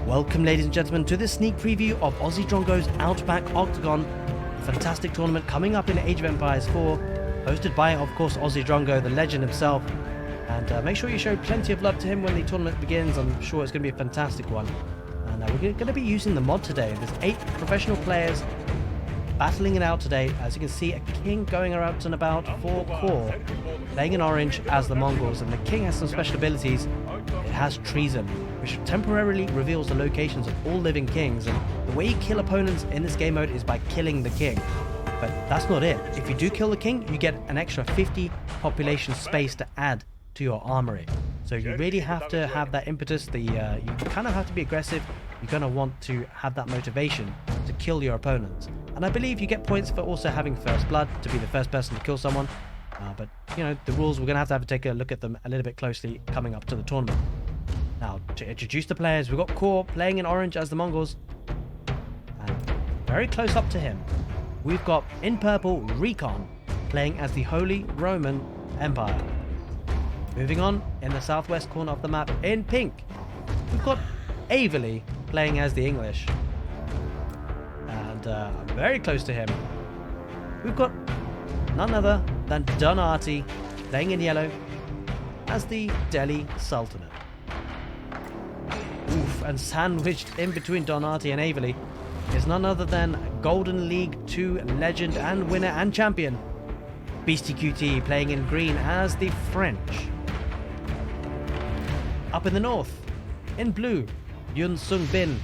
Welcome, ladies and gentlemen, to this sneak preview of Aussie Drongo's Outback Octagon, a fantastic tournament coming up in Age of Empires 4, hosted by, of course, Aussie Drongo, the legend himself. And make sure you show plenty of love to him when the tournament begins. I'm sure it's going to be a fantastic one. And we're going to be using the mod today. There's 8 professional players battling it out today. As you can see, a king going around and about for core, playing in orange as the Mongols, and the king has some special abilities. It has treason, which temporarily reveals the locations of all living kings, and the way you kill opponents in this game mode is by killing the king. But that's not it. If you do kill the king, you get an extra 50 population space to add to your armory. So you really have to have that impetus. You kind of have to be aggressive. You're going to want to have that motivation to kill your opponents. And I believe you get points for also having first blood, to be the first person to kill someone. But, you know, the rules, we're going to have to take a look at them a little bit closely coming up to the tournament. Now, to introduce the players, we've got Core playing in orange as the Mongols. And very close up to him, we've got, in purple, Recon playing as the Holy Roman Empire. Moving on, in the southwest corner of the map, in pink, we've got Averley playing as the English. And very close to him, we've got none other than Donati playing in yellow as the Delhi Sultanate. Oof, and sandwiched in between Donati and Averley is none other than Golden League 2 legend and winner and champion, Beastie QT playing in green as the French. Up in the north, in blue, Yun Sung Bin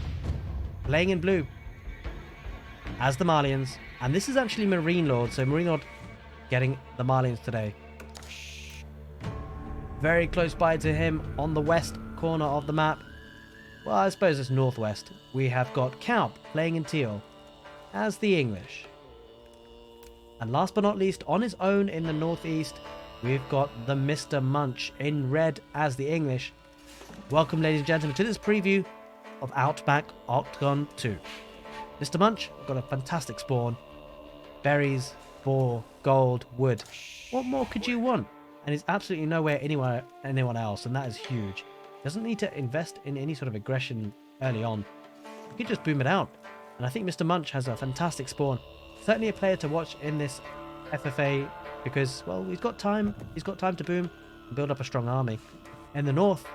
playing in blue as the Malians. And this is actually Marine Lord, so Marine Lord getting the Malians today. Very close by to him on the west corner of the map, well, I suppose it's northwest, we have got Kaup playing in teal as the English. And last but not least, on his own in the northeast, we've got the Mr. Munch in red as the English. Welcome, ladies and gentlemen, to this preview of Outback Octagon 2. Mr. Munch got a fantastic spawn. Berries, boar, gold, wood. What more could you want? And he's absolutely nowhere anyone else, and that is huge. Doesn't need to invest in any sort of aggression early on. You could just boom it out. And I think Mr. Munch has a fantastic spawn. Certainly a player to watch in this FFA because, well, he's got time. He's got time to boom and build up a strong army. In the north,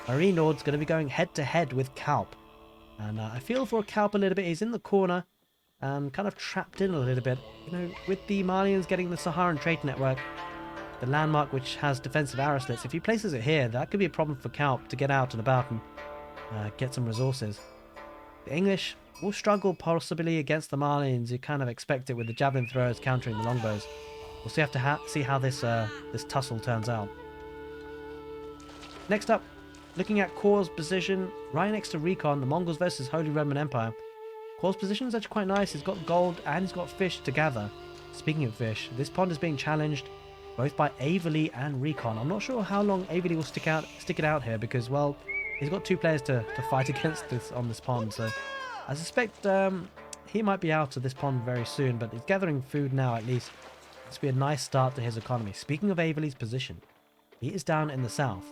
Marine Lord's going to be going head-to-head with Kaup. And I feel for Kaup a little bit. He's in the corner, kind of trapped in a little bit. You know, with the Malians getting the Saharan trade network, the landmark which has defensive arrow slits, if he places it here, that could be a problem for Kaup to get out and about and get some resources. The English will struggle possibly against the Malians. You kind of expect it with the javelin throwers countering the longbows. We'll see see how this tussle turns out. Next up, looking at Core's position right next to Recon, the Mongols versus Holy Roman Empire. Core's position is actually quite nice. He's got gold and he's got fish to gather. Speaking of fish, this pond is being challenged both by Averley and Recon. I'm not sure how long Averley will stick it out here because, well, he's got 2 players to fight against this on this pond. So I suspect he might be out of this pond very soon, but he's gathering food now at least. This will be a nice start to his economy. Speaking of Averley's position, he is down in the south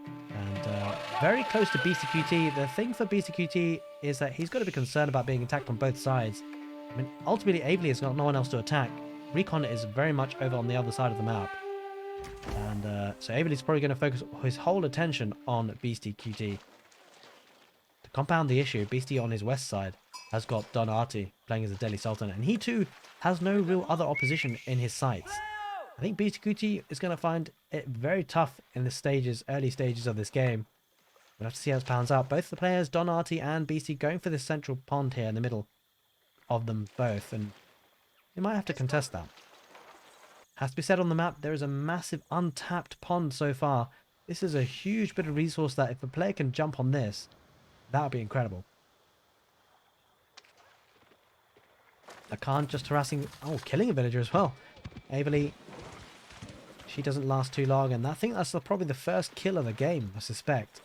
and very close to Beastie QT. The thing for Beastie QT is that he's got to be concerned about being attacked on both sides. I mean, ultimately, Averley has got no one else to attack. Recon is very much over on the other side of the map. And so Averley's probably going to focus his whole attention on Beastie QT. To compound the issue, Beastie on his west side has got Donati playing as the Delhi Sultan. And he too has no real other opposition in his sights. I think Beastie QT is going to find it very tough in the early stages of this game. We'll have to see how it pans out. Both the players, Donati and Beastie, going for this central pond here in the middle of them both. And you might have to contest that. Has to be said, on the map, there is a massive untapped pond so far. This is a huge bit of resource that if a player can jump on this, that would be incredible. A Khan just harassing, killing a villager as well. Averley, she doesn't last too long, and I think that's probably the first kill of the game, I suspect.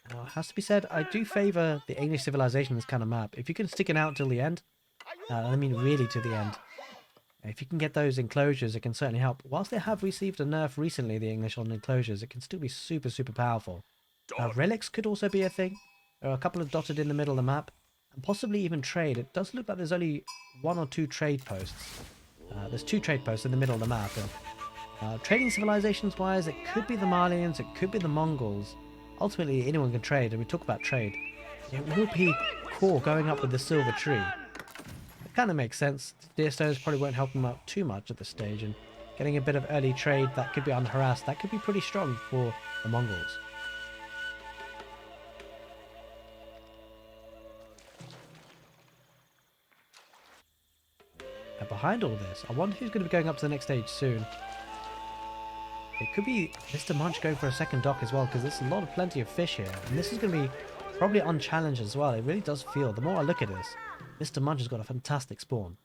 Now, it has to be said, I do favour the English civilization in this kind of map. If you can stick it out till the end, I mean really to the end, If you can get those enclosures, it can certainly help. Whilst they have received a nerf recently, the English on enclosures, it can still be super, super powerful. Relics could also be a thing. There are a couple of dotted in the middle of the map, and possibly even trade. It does look like there's only 1 or 2 trade posts. There's 2 trade posts in the middle of the map. And, trading civilizations wise, it could be the Malians, it could be the Mongols. Ultimately, anyone can trade, and we talk about trade. It will be Core going up with the silver tree. It kind of makes sense. Deer stones probably won't help them out too much at this stage, and getting a bit of early trade that could be unharassed, that could be pretty strong for the Mongols. And behind all this, I wonder who's going to be going up to the next stage soon. It could be Mr. Munch going for a second dock as well, because there's plenty of fish here. And this is going to be probably unchallenged as well. It really does feel, the more I look at this, Mr. Munch has got a fantastic spawn.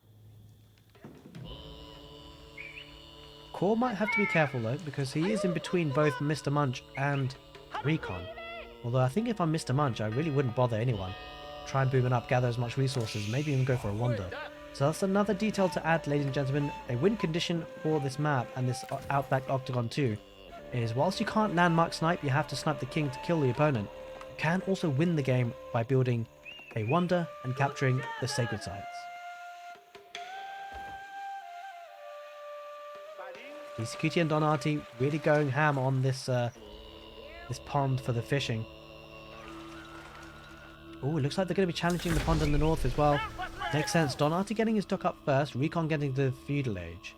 Core might have to be careful though, because he is in between both Mr. Munch and Recon. Although I think if I'm Mr. Munch, I really wouldn't bother anyone. Try and boom it up, gather as much resources, maybe even go for a wander. So that's another detail to add, ladies and gentlemen. A win condition for this map and this Outback Octagon 2 is whilst you can't landmark snipe, you have to snipe the king to kill the opponent. You can also win the game by building a wonder and capturing the sacred sites. Cutie and Donati really going ham on this this pond for the fishing. Oh, it looks like they're going to be challenging the pond in the north as well. Makes sense. Donati getting his dock up first, Recon getting to the feudal age.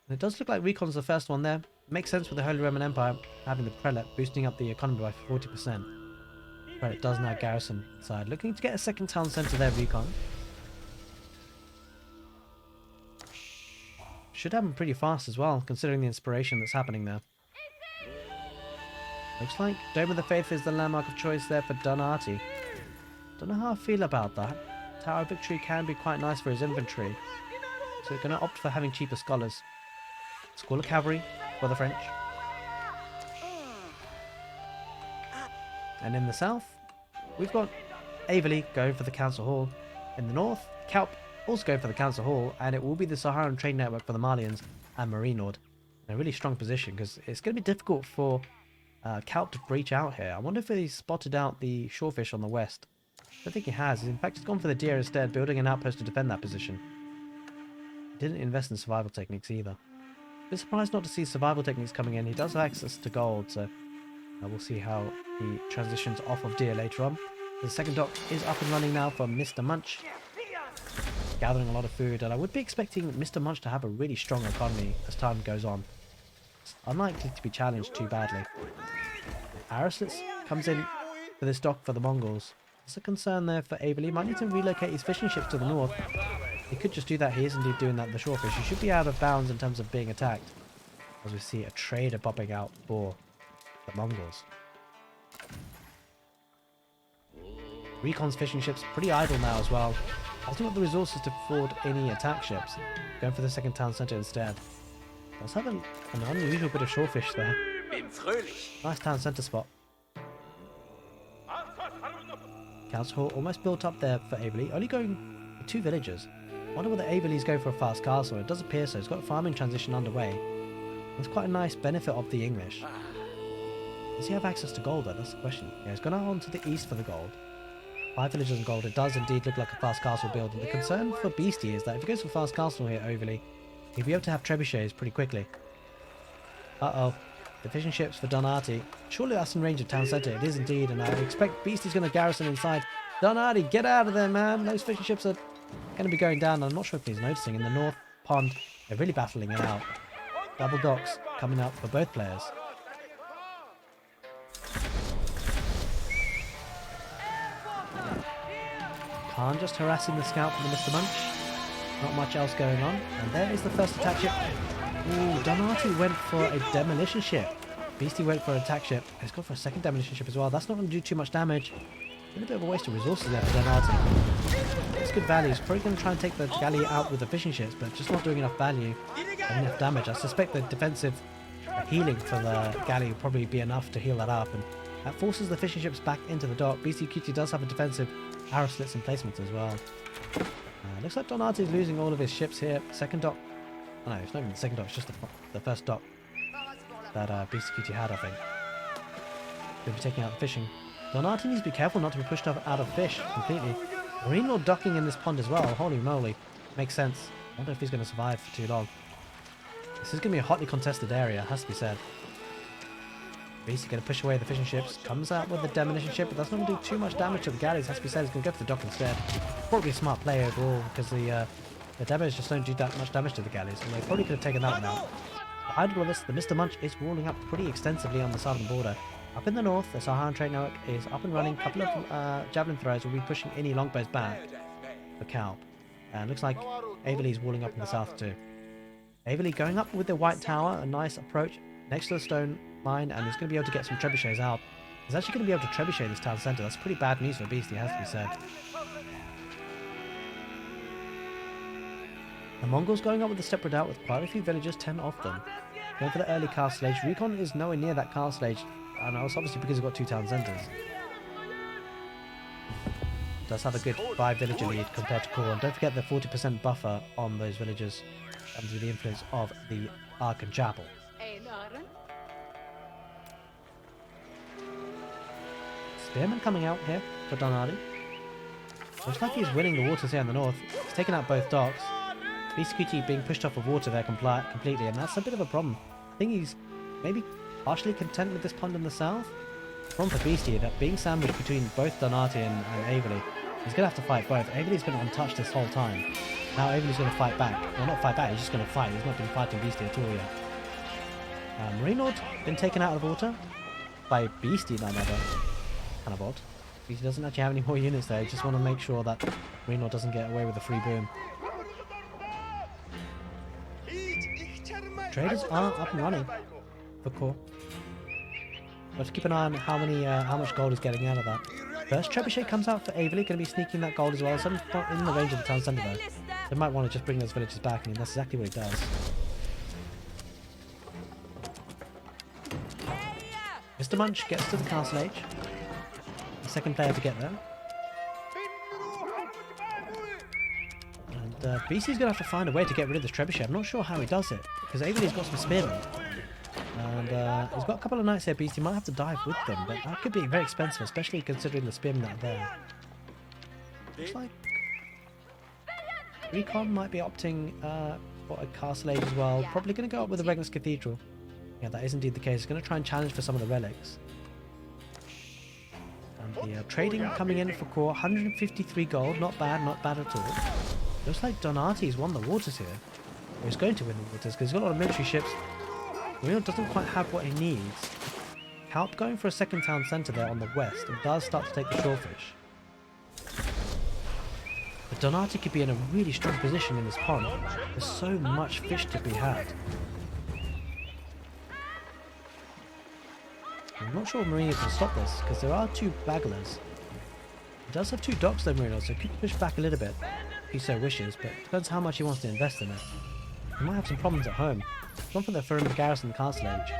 And it does look like Recon's the first one there. Makes sense with the Holy Roman Empire having the prelate boosting up the economy by 40%. Prelate does now garrison side. Looking to get a second town centre there, Recon. Should happen pretty fast as well, considering the inspiration that's happening there. Looks like Dome of the Faith is the landmark of choice there for Donati. Don't know how I feel about that. Tower of Victory can be quite nice for his infantry, so we're going to opt for having cheaper scholars. School of Cavalry for the French. And in the south, we've got Averley going for the Council Hall. In the north, Kalp also going for the Council Hall, and it will be the Saharan trade network for the Malians and Marinord. In a really strong position, because it's going to be difficult for Kalp to breach out here. I wonder if he's spotted out the shorefish on the west. I don't think he has. In fact, he's gone for the deer instead, building an outpost to defend that position. He didn't invest in survival techniques either. Bit surprised not to see survival techniques coming in. He does have access to gold, so we'll see how he transitions off of deer later on. The second dock is up and running now for Mr. Munch. Gathering a lot of food, and I would be expecting Mr. Munch to have a really strong economy as time goes on. It's unlikely to be challenged too badly. Arislitz comes in for this dock for the Mongols. There's a concern there for Averley. Might need to relocate his fishing ships to the north. He could just do that. He is indeed doing that. The shorefish. He should be out of bounds in terms of being attacked. As we see a trader popping out for the Mongols. Recon's fishing ships pretty idle now as well. Hasn't got the resources to afford any attack ships. Going for the second town centre instead. Does have an unusual bit of shorefish there. Nice town centre spot. Council Hall almost built up there for Averley. Only going for 2 villagers. Wonder whether Averley's going for a fast castle. It does appear so. It's got a farming transition underway. It's quite a nice benefit of the English. Does he have access to gold though? That's the question. Yeah, he's gone out onto the east for the gold. 5 villagers and gold. It does indeed look like a fast castle build. And the concern for Beastie is that if he goes for fast castle here overly, he'll be able to have trebuchets pretty quickly. Uh-oh. The fishing ships for Donati. Surely that's in range of town centre. It is indeed, and I expect Beastie's going to garrison inside. Donati, get out of there, man. Those fishing ships are going to be going down. I'm not sure if he's noticing. In the north pond, they're really battling it out. Double docks coming up for both players. Khan just harassing the scout for the Mr. Munch. Not much else going on. And there is the first attack ship. Ooh, Donati went for a demolition ship. Beastie went for an attack ship. He's gone for a second demolition ship as well. That's not going to do too much damage. A bit of a waste of resources there for Donati. It's good value. He's probably going to try and take the galley out with the fishing ships, but just not doing enough value and enough damage. I suspect the defensive healing for the galley will probably be enough to heal that up, and that forces the fishing ships back into the dock. BC Cutie does have a defensive arrow slits and placements as well. Looks like Donati is losing all of his ships here. Second dock. Oh, no, it's not even the second dock. It's just the first dock that Beastie Cutie had, I think. He'll be taking out the fishing. Donati needs to be careful not to be pushed out of fish completely. Marine Lord docking in this pond as well. Holy moly. Makes sense. I wonder if he's going to survive for too long. This is going to be a hotly contested area, has to be said. Beastie going to push away the fishing ships. Comes out with the demolition ship, but that's not going to do too much damage to the galleys. Has to be said, he's going to go for the dock instead. Probably a smart play overall, because the damage just don't do that much damage to the galleys. And they probably could have taken that one out. Behind all of this, the Mr. Munch is walling up pretty extensively on the southern border. Up in the north, the Saharan trade network is up and running. A couple of javelin throwers will be pushing any longbows back for Calp. And looks like Averley's walling up in the south too. Averley going up with the white tower, a nice approach next to the stone mine, and he's going to be able to get some trebuchets out. He's actually going to be able to trebuchet this town centre. That's pretty bad news for Beastie, has to be said. The Mongols going up with the step redoubt with quite a few villagers, 10 of them. Going for the early castle age. Recon is nowhere near that castle age, and that's obviously because we've got two town centres. Does have a good 5 villager lead compared to Core, and don't forget the 40% buffer on those villagers under the influence of the Arkan Chapel. Spearman coming out here for Donati. Looks like he's winning the waters here in the north. He's taken out both docks. Beastie Cutie being pushed off of water there completely, and that's a bit of a problem. I think he's maybe partially content with this pond in the south. Problem for Beastie, that being sandwiched between both Donati and Averley, he's going to have to fight both. Averley's been untouched this whole time. Now Averley's going to fight back. Well, not fight back, he's just going to fight. He's not been fighting Beastie at all yet. Marine Lord been taken out of water by Beastie, none other. Kind of odd. Beastie doesn't actually have any more units there. He just want to make sure that Marine Lord doesn't get away with a free boom. Traders are up and running for Core. But keep an eye on how much gold is getting out of that. First trebuchet comes out for Averley, going to be sneaking that gold as well. So not in the range of the town centre though. They might want to just bring those villagers back, and that's exactly what he does. Mr. Munch gets to the castle age. The second player to get there. And BC's going to have to find a way to get rid of this trebuchet. I'm not sure how he does it, because Averley's got some spearmen. And he's got a couple of knights here, Beastie might have to dive with them, but that could be very expensive, especially considering the spearmen that are there. Looks like Recon might be opting for a castle age as well. Probably going to go up with the Regnus Cathedral. Yeah, that is indeed the case. He's going to try and challenge for some of the relics. And the trading coming in for Core, 153 gold, not bad at all. Looks like Donati's won the waters here. Or he's going to win the waters because he's got a lot of military ships. Real doesn't quite have what he needs. Calp going for a second town centre there on the west and does start to take the shorefish. But Donati could be in a really strong position in this pond. There's so much fish to be had. I'm not sure Marino can stop this because there are 2 bagglers. He does have 2 docks though, Marino, so he could push back a little bit if he so wishes, but it depends how much he wants to invest in it. He might have some problems at home. Not for the firm to garrison Castle Age.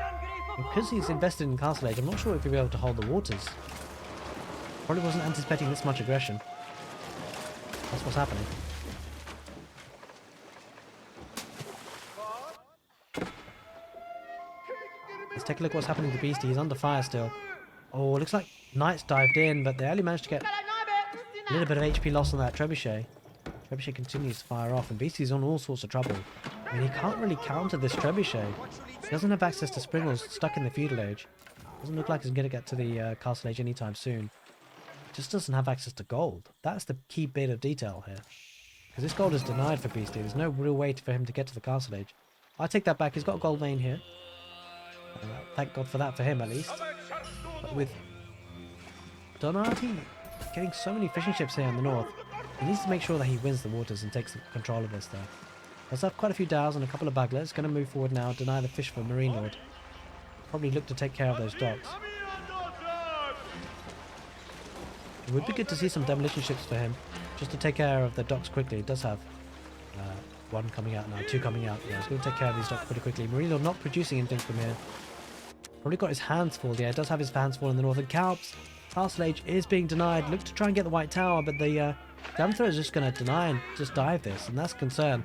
Because he's invested in Castle Age, I'm not sure if he'll be able to hold the waters. Probably wasn't anticipating this much aggression. That's what's happening. Let's take a look at what's happening to Beastie. He's under fire still. Oh, looks like Knights dived in, but they only managed to get a little bit of HP loss on that Trebuchet. Trebuchet continues to fire off, and Beastie's on all sorts of trouble. I mean, he can't really counter this Trebuchet. He doesn't have access to Springles, stuck in the feudal age. Doesn't look like he's going to get to the castle age anytime soon. Just doesn't have access to gold. That's the key bit of detail here. Because this gold is denied for Beastie. There's no real way for him to get to the castle age. I take that back. He's got a gold vein here. Thank God for that for him, at least. But with Donati getting so many fishing ships here in the north, he needs to make sure that he wins the waters and takes control of this there. Does have quite a few dhows and a couple of bagglers. Going to move forward now, deny the fish for Marine Lord. Probably look to take care of those docks. It would be good to see some demolition ships for him, just to take care of the docks quickly. He does have 1 coming out now, 2 coming out. Yeah, he's going to take care of these docks pretty quickly. Marine Lord not producing anything from here. Probably got his hands full. Yeah, he does have his hands full in the north. And Calps Castle Age is being denied. Look to try and get the White Tower, but the Javelin Thrower is just going to deny and just dive this, and that's a concern.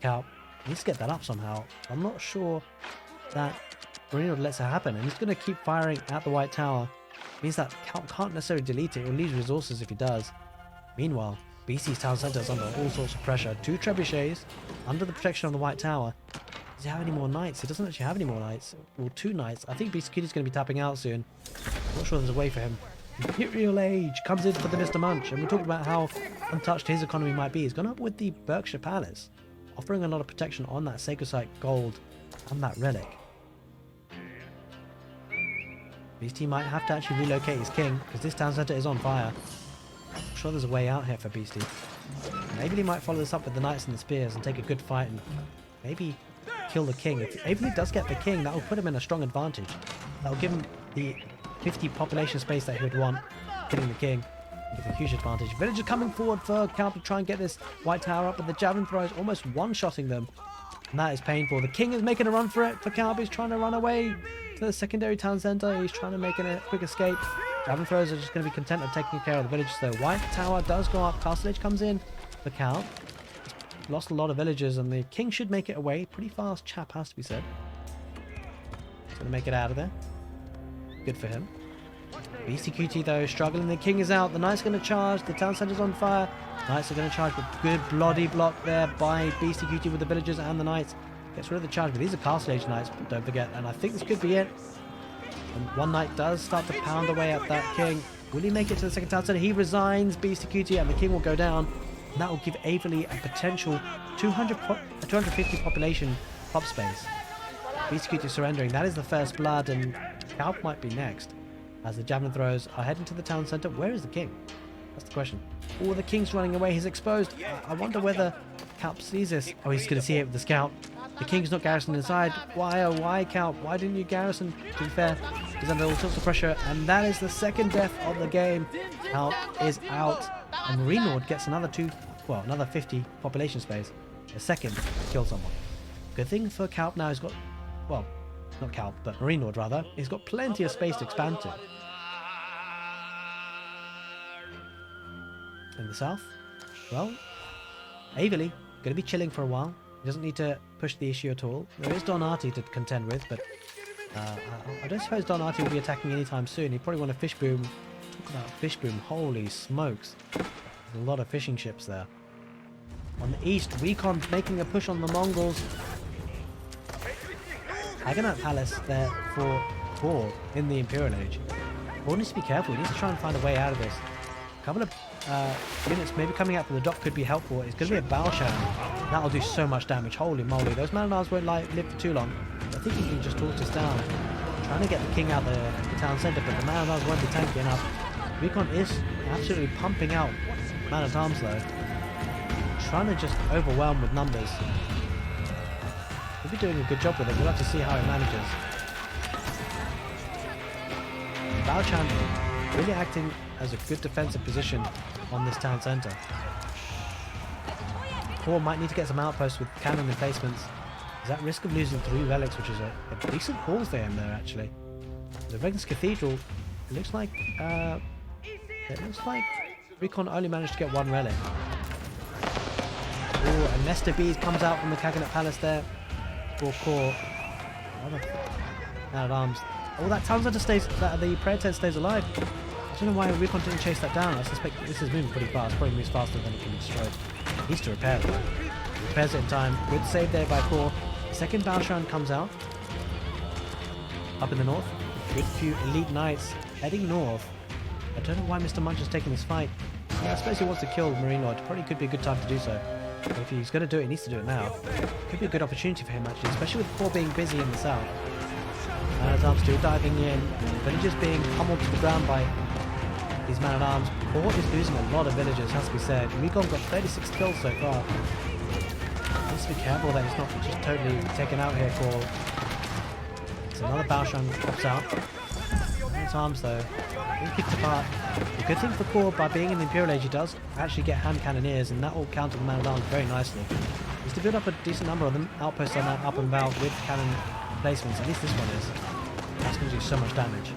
Calp needs to get that up somehow. I'm not sure that Marino lets it happen, and he's going to keep firing at the White Tower. Means that Calp can't necessarily delete it. It will lose resources if he does. Meanwhile, BC's town centre is under all sorts of pressure. 2 trebuchets under the protection of the White Tower. Does he have any more knights? He doesn't actually have any more knights. Well, 2 knights. I think BC Cutie's going to be tapping out soon. Not sure there's a way for him. Imperial Age comes in for the Mr. Munch, and we talked about how untouched his economy might be. He's gone up with the Berkshire Palace, offering a lot of protection on that Sacred Site gold and that relic. Beastie might have to actually relocate his king, because this town centre is on fire. I'm sure there's a way out here for Beastie. Maybe he might follow this up with the knights and the spears and take a good fight and maybe kill the king. If Averley does get the king, that will put him in a strong advantage. That will give him the 50 population space that he would want, killing the king. Give a huge advantage. Villagers coming forward for Calp to try and get this White Tower up, but the Javelin Thrower is almost one-shotting them. And that is painful. The king is making a run for it for Calp. He's trying to run away to the secondary town centre. He's trying to make a quick escape. Javelin Throwers are just going to be content of taking care of the villagers though. White Tower does go up. Castle Age comes in for Calp. Lost a lot of villagers, and the king should make it away. Pretty fast chap, has to be said. He's going to make it out of there. Good for him. Beastie Cutie though struggling. The king is out. The knights are going to charge. The town centre's on fire. Knights are going to charge, but good bloody block there by Beastie Cutie with the villagers and the knights. Gets rid of the charge, but these are Castle Age knights, don't forget. And I think this could be it. And one knight does start to pound away at that king. Will he make it to the second town centre? He resigns, Beastie Cutie, and the king will go down. And that will give Averley a potential 250 population pop space. Beastie Cutie surrendering. That is the first blood, and Calp might be next. As the Javelin Throwers are heading to the town centre. Where is the king? That's the question. Oh, the king's running away. He's exposed. I wonder whether Calp sees this. Oh, he's going to see it with the scout. The king's not garrisoned inside. Why, oh why, Calp? Why didn't you garrison? To be fair, he's under all sorts of pressure. And that is the second death of the game. Calp is out. And Marinord gets another 50 population space. A second to kill someone. Good thing for Calp now, he's got, well, not Calp, but Marinord rather. He's got plenty of space to expand to. In the south, well, Averley going to be chilling for a while. He doesn't need to push the issue at all. There is Donati to contend with, but I don't suppose Donati will be attacking anytime soon. He probably want a fish boom. Talk about fish boom. Holy smokes. There's a lot of fishing ships there. On the east, Recon making a push on the Mongols. Haganat Palace there for Kor in the Imperial Age. Kor needs to be careful. He needs to try and find a way out of this. A couple of units maybe coming out from the dock could be helpful. It's going to be a Balshan. That'll do so much damage. Holy moly. Those man-at-arms won't live for too long. I think he can just torch this down. Trying to get the king out the town centre, but the man-at-arms won't be tanky enough. Recon is absolutely pumping out man-at-arms though. Trying to just overwhelm with numbers. He'll be doing a good job with it. We'll have to see how he manages. Balchan really acting as a good defensive position on this town centre. Kor might need to get some outposts with cannon emplacements. He's at risk of losing 3 relics, which is a decent haul for him there actually. The Regnus Cathedral, it looks like Recon only managed to get 1 relic. Oh, and Lester Bees comes out from the Kaganat Palace there for Kor. Man-at-arms. Oh, that town centre stays, the prayer tent stays alive. I don't know why Recon didn't chase that down. I suspect this is moving pretty fast. Probably moves faster than it can be destroyed. He needs to repair it though. He repairs it in time. Good save there by Kor. Second Balshan comes out. Up in the north. Good few elite knights heading north. I don't know why Mr. Munch is taking this fight. I suppose he wants to kill Marinord. Probably could be a good time to do so. But if he's going to do it, he needs to do it now. Could be a good opportunity for him actually, especially with Kor being busy in the south. Man-at-arms still diving in. Villagers being pummeled to the ground by these man-at-arms. Kor is losing a lot of villagers, has to be said. Recon got 36 kills so far. Needs to be careful that he's not just totally taken out here, Kor. So another Balshan pops out. Man-at-arms though, being picked apart. The good thing for Kor, by being in the Imperial Age, he does actually get hand cannoneers, and that will counter the man-at-arms very nicely. He's to build up a decent number of them. Outposts on that up and about with cannon placements. At least this one is. That's going to do so much damage.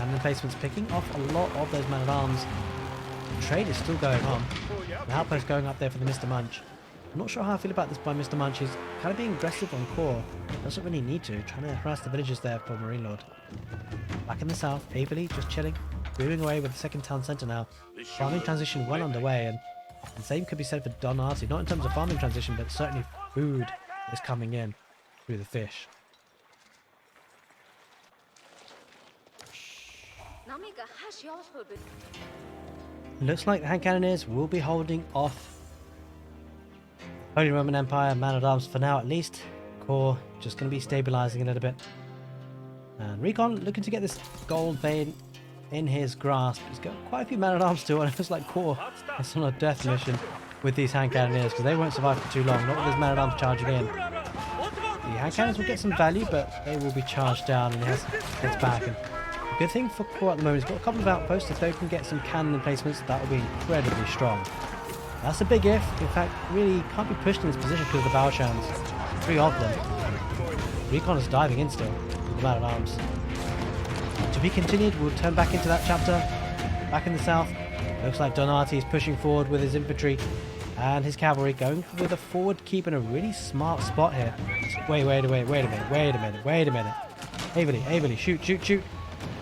Cannon placements picking off a lot of those man-at-arms. The trade is still going on. An outpost going up there for the Mr. Munch. I'm not sure how I feel about this by Mr. Munch. He's kind of being aggressive on core. Doesn't really need to. Trying to harass the villagers there for Marine Lord. Back in the south, Averley just chilling. Moving away with the second town centre now. Farming transition well underway, and the same could be said for Donati. Not in terms of farming transition, but certainly food is coming in through the fish. Looks like the hand cannoneers will be holding off Holy Roman Empire man-at-arms for now at least. Core just going to be stabilising a little bit. And Recon looking to get this gold vein in his grasp. He's got quite a few man-at-arms still, and it looks like Core is on a death mission with these hand cannoneers because they won't survive for too long. Not with his man-at-arms charging in. The hand cannons will get some value, but they will be charged down, and he gets back. And the good thing for Core at the moment, he's got a couple of outposts. If they can get some cannon placements, that will be incredibly strong. That's a big if. In fact, really can't be pushed in this position because of the Baoshans. 3 of them. Recon is diving in still with the man-at-arms. To be continued, we'll turn back into that chapter. Back in the south, looks like Donati is pushing forward with his infantry and his cavalry, going with a forward keep in a really smart spot here. Wait a minute. Averley, shoot.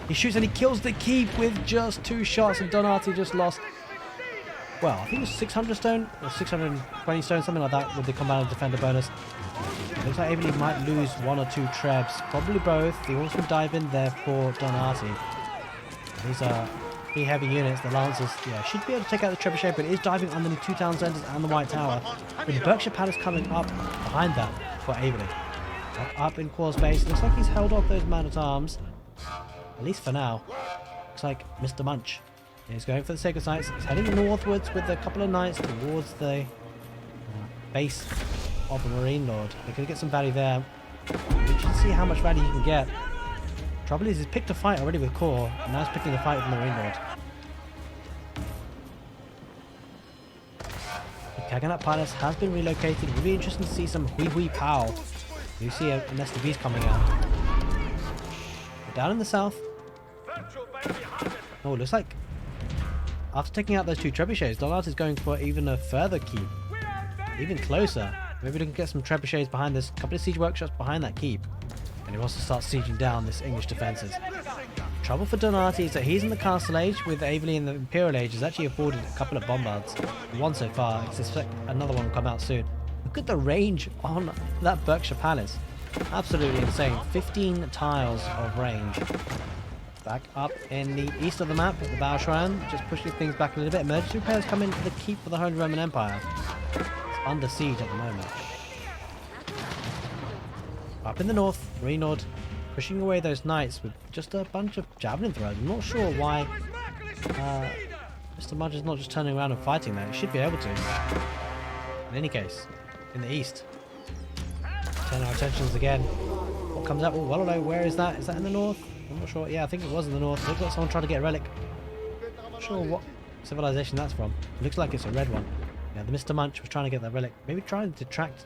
He shoots and he kills the keep with just 2 shots, and Donati just lost, well, I think it was 600 stone or 620 stone, something like that, with the combatant defender bonus. Looks like Averley might lose 1 or 2 trebs, probably both. The horsemen dive in there for Donati. These are pretty heavy units. The lancers, yeah, should be able to take out the trebuchet, but it is diving underneath 2 town centres and the White Tower. With the Berkshire Palace coming up behind that for Averley. Up in Core's base. Looks like he's held off those man-at-arms, at least for now. Looks like Mr. Munch. He's going for the sacred sites. He's heading northwards with a couple of knights towards the base of the Marine Lord. They're going to get some value there. We should see how much value you can get. Trouble is, he's picked a fight already with Core, and now he's picking the fight with Marine Lord. The Kaganat Palace has been relocated. It will be interesting to see some Hui Pow. You see a nest of bees coming out. But down in the south, oh, looks like after taking out those 2 trebuchets, Donat is going for even a further keep, even closer. Maybe we can get some trebuchets behind this, couple of siege workshops behind that keep, and he wants to start sieging down this English defences. Trouble for Donati is that he's in the Castle Age, with Averley in the Imperial Age has actually afforded a couple of bombards. 1 so far. I suspect another one will come out soon. Look at the range on that Berkshire Palace. Absolutely insane. 15 tiles of range. Back up in the east of the map, the Baoshran, just pushing things back a little bit. Emergency repairs come in for the keep for the Holy Roman Empire. It's under siege at the moment. Up in the north, Renord pushing away those knights with just a bunch of javelin throwers. I'm not sure why Mr. Mudge is not just turning around and fighting there. He should be able to. In any case, in the east, turn our attentions again. What comes out? Oh, Wallow, where is that? Is that in the north? I'm not sure. Yeah, I think it was in the north. Looks like someone trying to get a relic. Not sure what civilization that's from. Looks like it's a red one. Yeah, the Mr. Munch was trying to get that relic. Maybe trying to detract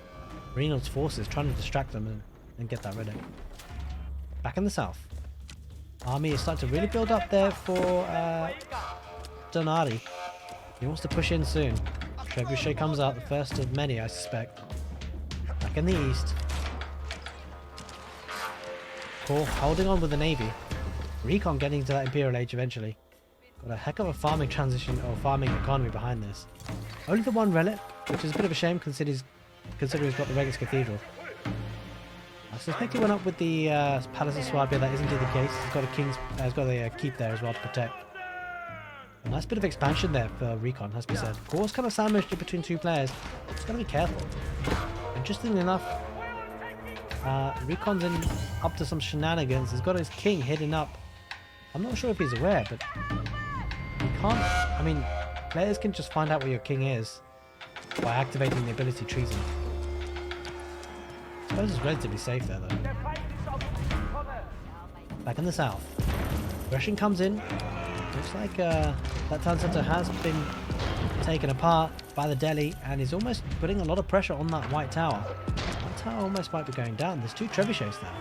Renald's forces, trying to distract them and get that relic. Back in the south, army is starting to really build up there for Donati. He wants to push in soon. Trebuchet comes out, the first of many, I suspect. Back in the east, Core holding on with the navy. Recon getting to that Imperial Age eventually. Got a heck of a farming transition or farming economy behind this. Only the 1 relic, which is a bit of a shame considering he's got the Regis Cathedral. I suspect he went up with the Palace of Swabia. That isn't the case. He's got a keep there as well to protect. A nice bit of expansion there for Recon, has to be said. Core's kind of sandwiched in between 2 players. Just gotta be careful. Interestingly enough, Recon's up to some shenanigans. He's got his king hidden up. I'm not sure if he's aware, but you can't. I mean, players can just find out where your king is by activating the ability Treason. I suppose it's relatively safe there, though. Back in the south, aggression comes in. Looks like that town centre has been taken apart by the Delhi and is almost putting a lot of pressure on that White Tower. That tower almost might be going down. There's 2 trebuchets now.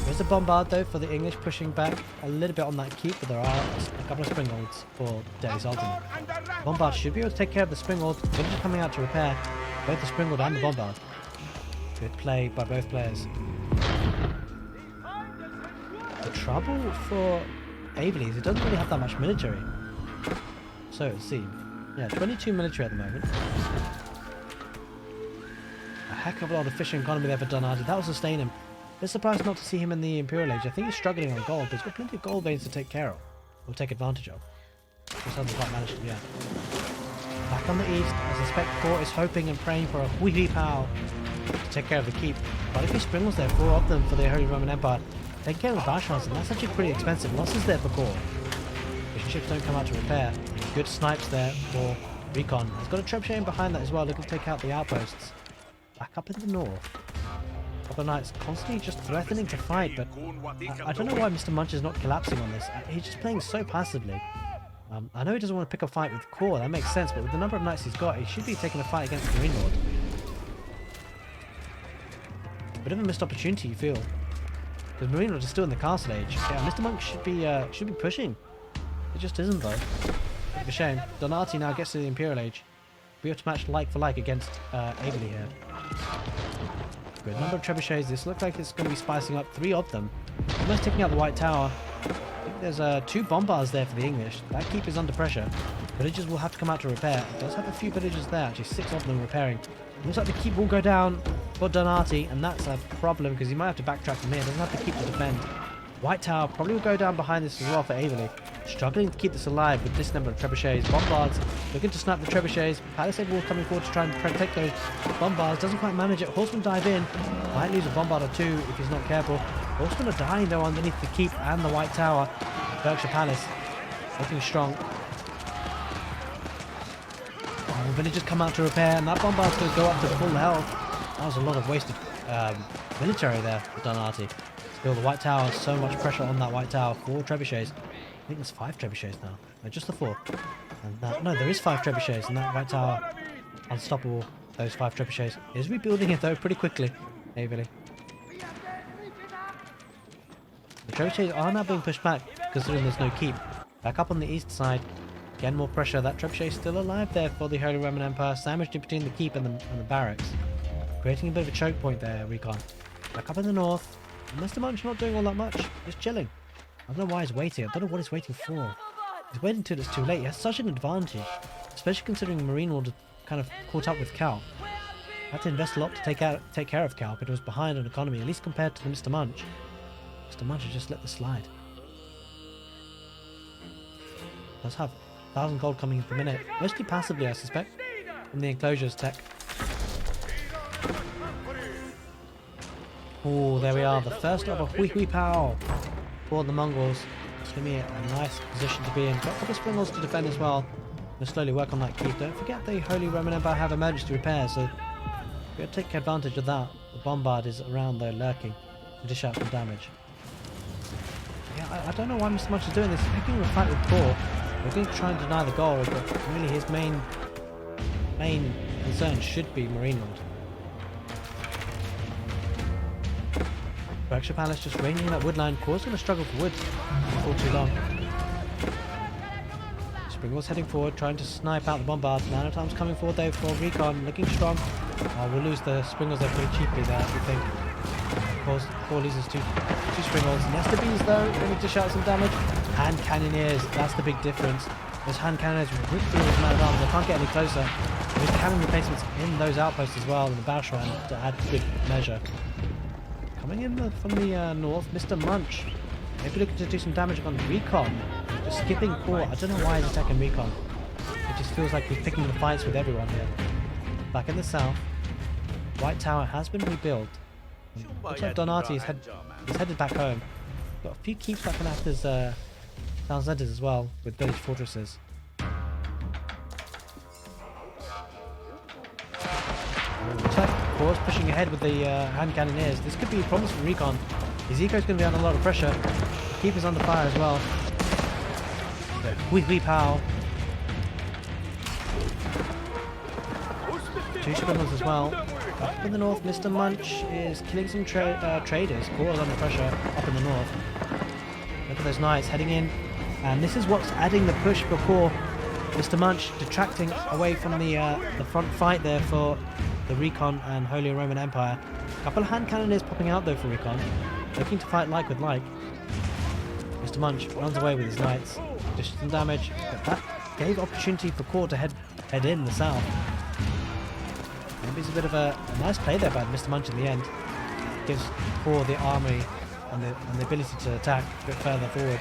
There's a bombard though for the English, pushing back a little bit on that keep, but there are a couple of springalds for Delhi's ultimate. Bombard should be able to take care of the springald. Villagers coming out to repair both the springald and the bombard. Good play by both players. The trouble for Averley is it doesn't really have that much military. So it seems. Yeah, 22 military at the moment. A heck of a lot of fishing economy there for Donati. That will sustain him. Bit surprised not to see him in the Imperial Age. I think he's struggling on gold, but he's got plenty of gold veins to take care of. Or take advantage of. Just hasn't quite managed to yet. Back on the east, I suspect Court is hoping and praying for a wee pow to take care of the keep. Quite a few springles there, 4 of them for the Holy Roman Empire. Taking care of the Bashans, and that's actually pretty expensive. Losses there for Court. Mission ships don't come out to repair. Good snipes there for Recon. He's got a trebuchet in behind that as well, looking to take out the outposts. Back up in the north. Couple of knights constantly just threatening to fight, but I don't know why Mr. Munch is not collapsing on this. He's just playing so passively. I know he doesn't want to pick a fight with Core, that makes sense, but with the number of knights he's got, he should be taking a fight against Marine Lord. Bit of a missed opportunity, you feel. Because Marine Lord is still in the Castle Age. Yeah, Mr. Monk should be pushing. It just isn't though. Bit of a shame. Donati now gets to the Imperial Age. Be able to match like for like against Averley here. Good number of trebuchets. This looks like it's going to be spicing up 3 of them. Almost taking out the White Tower. I think there's 2 bombards there for the English. That keep is under pressure. Villagers will have to come out to repair. It does have a few villagers there, actually 6 of them repairing. Looks like the keep will go down for Donati, and that's a problem because he might have to backtrack from here. Doesn't have to keep to defend. White Tower probably will go down behind this as well for Averley. Struggling to keep this alive with this number of trebuchets. Bombards looking to snap the trebuchets. Palisade Wall coming forward to try and protect those bombards. Doesn't quite manage it. Horsemen dive in. Might lose a bombard or 2 if he's not careful. Horsemen are dying though underneath the keep and the White Tower. Berkshire Palace looking strong. Oh, villagers come out to repair, and that bombard's going to go up to full health. That was a lot of wasted military there for Donati. Still, the White Tower, so much pressure on that White Tower. 4 trebuchets. I think there's 5 trebuchets now. No, just the 4. And no, there is 5 trebuchets, and that White Tower, unstoppable. Those 5 trebuchets is rebuilding it though pretty quickly. Averley. The trebuchets are now being pushed back, considering there's no keep. Back up on the east side. Again, more pressure. That trebuchet is still alive there for the Holy Roman Empire, sandwiched in between the keep and the barracks. Creating a bit of a choke point there, Recon. Back up in the north. Mr. Munch not doing all that much. Just chilling. I don't know why he's waiting. I don't know what he's waiting for. He's waiting until it's too late. He has such an advantage. Especially considering Marine Lord kind of caught up with Cal. Had to invest a lot to take care of Cal, but it was behind on economy, at least compared to the Mr. Munch. Mr. Munch has just let this slide. Does have 1,000 gold coming in per minute. Mostly passively, I suspect, from the enclosures tech. Oh, there we are. The first of a hui pow for the Mongols. It's going to be a nice position to be in. Got a couple of springles to defend as well. We'll slowly work on that keep. Don't forget the Holy Roman Empire have emergency repairs, so we've got to take advantage of that. The bombard is around there lurking to dish out some damage. Yeah, I don't know why Mr. Munch is doing this. He's picking a fight with Core. We're going to try and deny the goal, but really his main concern should be Marine Lord. Berkshire Palace just ranging that wood line. Core's going to struggle for wood before too long. Springwell's heading forward, trying to snipe out the bombards. Man at Arms coming forward though for Recon, looking strong. Oh, we'll lose the Springwells there pretty cheaply there, we think. Core loses two Springwells. Nester Bees though, going to dish out some damage. Hand Cannoneers, that's the big difference. Those Hand Cannoneers rip through with Man at Arms, they can't get any closer. There's cannon replacements in those outposts as well, and the battle shrine to add good measure. Coming in from the north, Mr. Munch. Maybe looking to do some damage on Recon. Just skipping Core. I don't know why he's attacking Recon. It just feels like he's picking the fights with everyone here. Back in the south, White Tower has been rebuilt. Looks like Donati is headed back home. Got a few keeps that can act as town centers as well, with village fortresses. Looks like Core's pushing ahead with the hand cannoneers. This could be a problem for Recon. His eco's going to be under a lot of pressure. The keep is under fire as well. Wee pow. 2 Springles as well. Up in the north, Mr. Munch is killing some traders. Core's under pressure up in the north. Look at those knights heading in. And this is what's adding the push for Core. Mr. Munch detracting away from the front fight there for the Recon and Holy Roman Empire. A couple of hand cannoneers popping out though for Recon. Looking to fight like with like. Mr. Munch runs away with his knights. Just some damage. But that gave opportunity for Core to head in the south. Maybe it's a bit of a nice play there by Mr. Munch in the end. Gives Core the army and the ability to attack a bit further forward.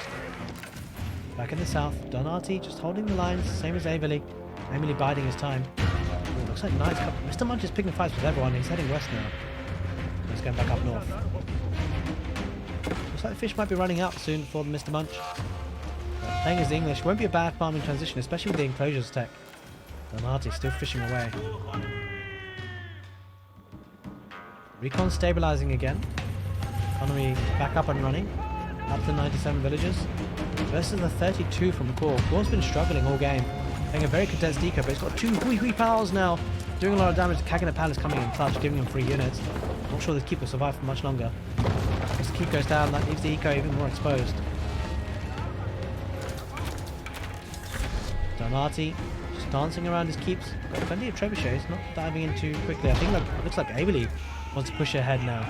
Back in the south, Donati just holding the lines, same as Emily. Emily biding his time. Ooh, looks like Knights. Mr. Munch is picking fights with everyone. He's heading west now. He's going back up north. Looks like the fish might be running out soon for Mr. Munch. But playing as the English won't be a bad farming transition, especially with the enclosures tech. Donati still fishing away. Recon stabilizing again. Economy back up and running. Up to 97 villagers. Versus the 32 from Core. Core's been struggling all game. Playing a very condensed eco, but he's got 2 Hui pals now. Doing a lot of damage. The Kagana Palace coming in clutch, giving him 3 units. Not sure this keep will survive for much longer. As the keep goes down, that leaves the eco even more exposed. Donati just dancing around his keeps. Got plenty of trebuchets, not diving in too quickly. I think it looks like Averly wants to push ahead now.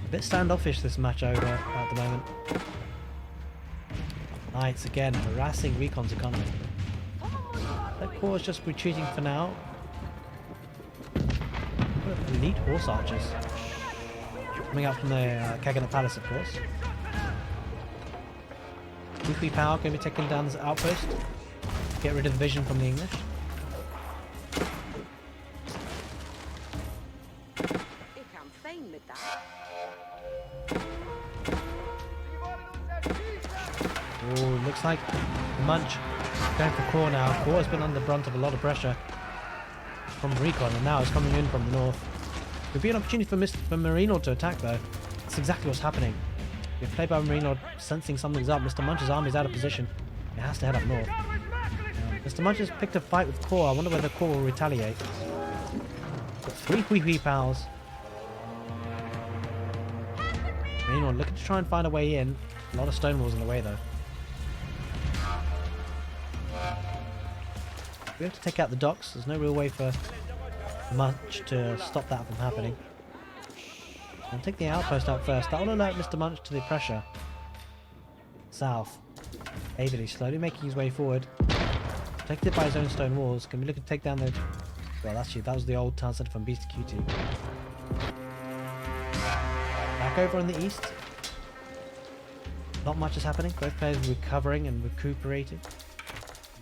A bit standoffish this match over at the moment. Knights again harassing Recon's economy. That Core is just retreating for now. Elite horse archers coming up from the Kagana Palace, of course. Weekly power going to be taking down this outpost. Get rid of the vision from the English. Oh, looks like Munch going for Core now. Core has been under the brunt of a lot of pressure from Recon, and now it's coming in from the north. Could be an opportunity for Marino to attack though. That's exactly what's happening. If played by Marino sensing something's up, Mr. Munch's army's out of position. It has to head up north. Mr. Munch has picked a fight with Core. I wonder whether Core will retaliate. Got 3 Hui pals. Marino looking to try and find a way in. A lot of stone walls in the way though. We have to take out the docks. There's no real way for Munch to stop that from happening. I'll take the outpost out first. That will alert Mr. Munch to the pressure. South. Averly slowly making his way forward. Protected by his own stone walls. Can we look at take down the... Well, actually, that was the old town centre from Beast QT. Back over on the east. Not much is happening. Both players recovering and recuperating.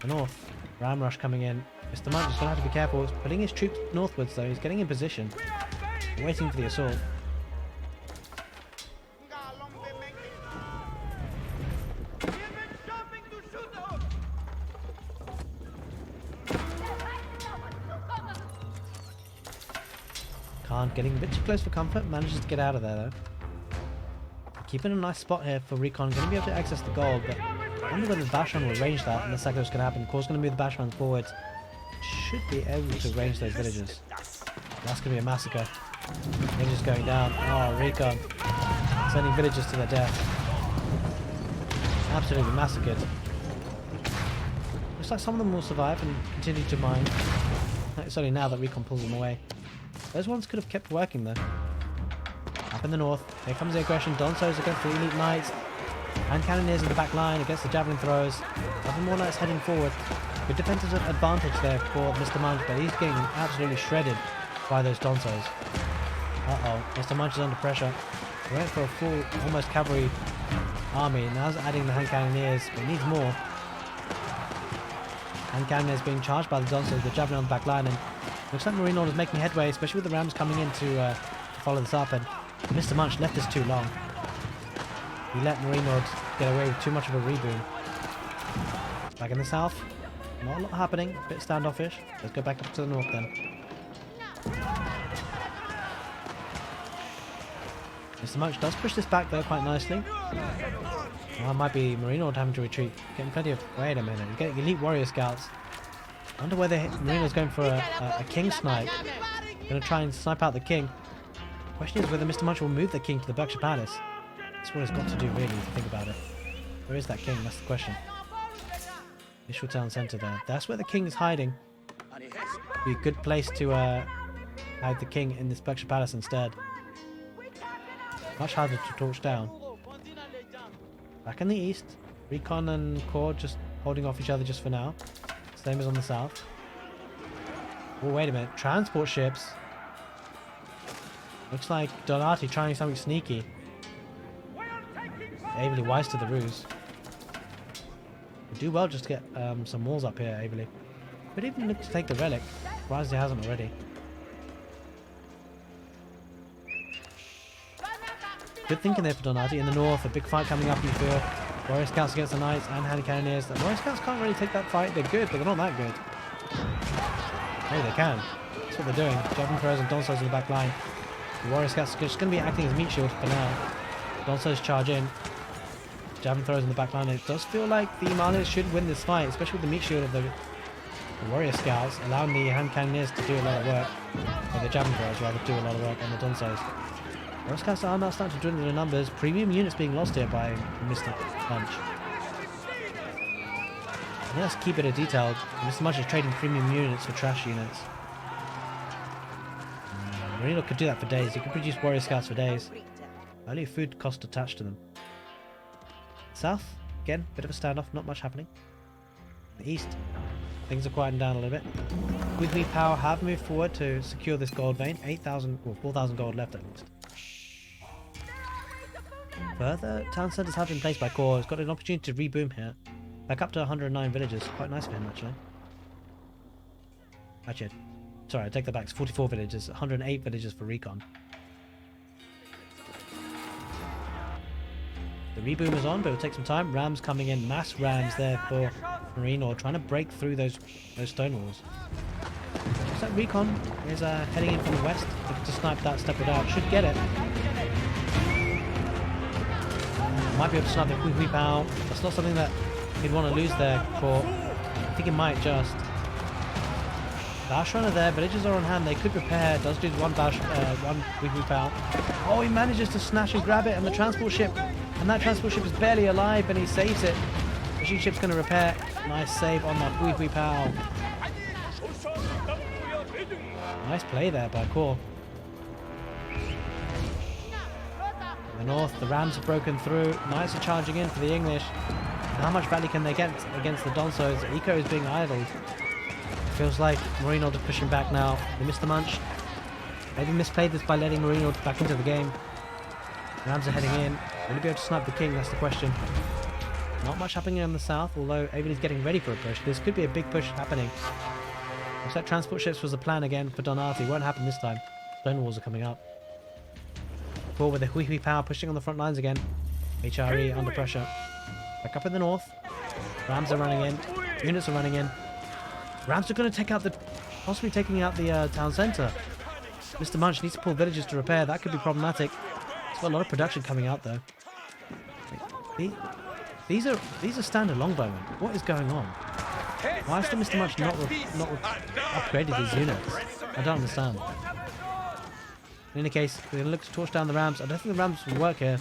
The north. Ram rush coming in. Mr. Munch is going to have to be careful. He's putting his troops northwards though. He's getting in position. Waiting for the assault. Khan getting a bit too close for comfort. Manages to get out of there though. Keeping a nice spot here for Recon. Going to be able to access the gold, but I wonder whether the Bashran will range that, and that's exactly what's going to happen. Core's going to move the Bashrans forward. Should be able to range those villages. That's going to be a massacre. Villages going down. Oh, Recon. Sending villagers to their death. Absolutely massacred. Looks like some of them will survive and continue to mine. It's only now that Recon pulls them away. Those ones could have kept working though. Up in the north, here comes the aggression. Donsos against the elite knights. And cannoneers in the back line against the javelin throws. Nothing more knights heading forward. Good defensive advantage there for Mr. Munch, but he's getting absolutely shredded by those Donsos. Uh-oh, Mr. Munch is under pressure. He went for a full, almost cavalry army. Now he's adding the hand cannoneers, but he needs more. Hand cannoneers being charged by the Donsos, the javelin on the back line, and looks like Marino is making headway, especially with the Rams coming in to follow this up, and Mr. Munch left this too long. He let Marino get away with too much of a reboot. Back in the south, not a lot happening, a bit standoffish. Let's go back up to the north then. Mr. Munch does push this back though quite nicely. Might be Marino having to retreat. Getting plenty of... Wait a minute, he's getting elite warrior scouts. I wonder whether Marino's going for a king snipe. Going to try and snipe out the king. Question is whether Mr. Munch will move the king to the Berkshire Palace. That's what it's got to do, really, if you think about it. Where is that king? That's the question. Initial town centre there. That's where the king is hiding. Be a good place to hide the king in this Berkshire Palace instead. Much harder to torch down. Back in the east, Recon and Core just holding off each other just for now. Same as on the south. Oh, wait a minute. Transport ships. Looks like Donati trying something sneaky. Averly wise to the ruse. We do well just to get some walls up here, Averly. Could even look to take the relic. Surprised he hasn't already. Good thinking there for Donati. In the north, a big fight coming up, you feel. Warrior Scouts against the Knights and Hand Cannoneers. The Warrior Scouts can't really take that fight. They're good, but they're not that good. Maybe they can. That's what they're doing. Javelin throws and Donsos in the back line. The Warrior Scouts are just going to be acting as meat shield for now. Donsos charge in. Javelin throws in the back line. It does feel like the Marlies should win this fight, especially with the meat shield of the Warrior Scouts, allowing the Hand Cannoneers to do a lot of work. Or the Javelin throwers rather do a lot of work on the Donsos. Warrior Scouts are now starting to dwindle in numbers. Premium units being lost here by Mr. Munch. And let's keep it a detailed. Mr. Munch is trading premium units for trash units. Marino could do that for days. He could produce Warrior Scouts for days. Only food cost attached to them. South, again, bit of a standoff, not much happening. The east, things are quieting down a little bit. With Me Power have moved forward to secure this gold vein. 8,000, well, 4,000 gold left at least. Further town centres have been placed by Core. He's got an opportunity to reboom here. Back up to 109 villages. Quite nice for him, actually. Actually, sorry, I take that back. It's 44 villages, 108 villages for Recon. The reboom is on, but it'll take some time. Rams coming in. Mass rams there for Marino, trying to break through those stone walls. Looks like Recon is heading in from the west. Looking to snipe that, step it out. Should get it. Might be able to snipe the Quick Weep out. That's not something that he'd want to lose there for. I think he might just. Bash runner there, villagers are on hand, they could repair. Does do one Quick Weep out. Oh, he manages to snatch and grab it, and the transport ship. And that transport ship is barely alive, and he saves it. The machine ship's going to repair. Nice save on that Quick Weep out. Nice play there by Core. In the north, the Rams have broken through. Knights are charging in for the English. How much value can they get against the Donsos? Eco is being idled. Feels like Marino is pushing back now. They missed the munch. Maybe misplayed this by letting Marino back into the game. Rams are heading in. Will he be able to snipe the king? That's the question. Not much happening in the south, although Avon is getting ready for a push. This could be a big push happening. Looks like transport ships was the plan again for Donati. Won't happen this time. Stone walls are coming up. Core with the Hui power pushing on the front lines again. HRE under pressure. Back up in the north. Rams are running in. Units are running in. Rams are going to take out the... possibly taking out the town centre. Mr. Munch needs to pull villages to repair. That could be problematic. It's got a lot of production coming out though. These are standard longbowmen. What is going on? Why is the Mr. Munch not upgraded these units? I don't understand. In any case, we're going to look to torch down the Rams. I don't think the Rams will work here.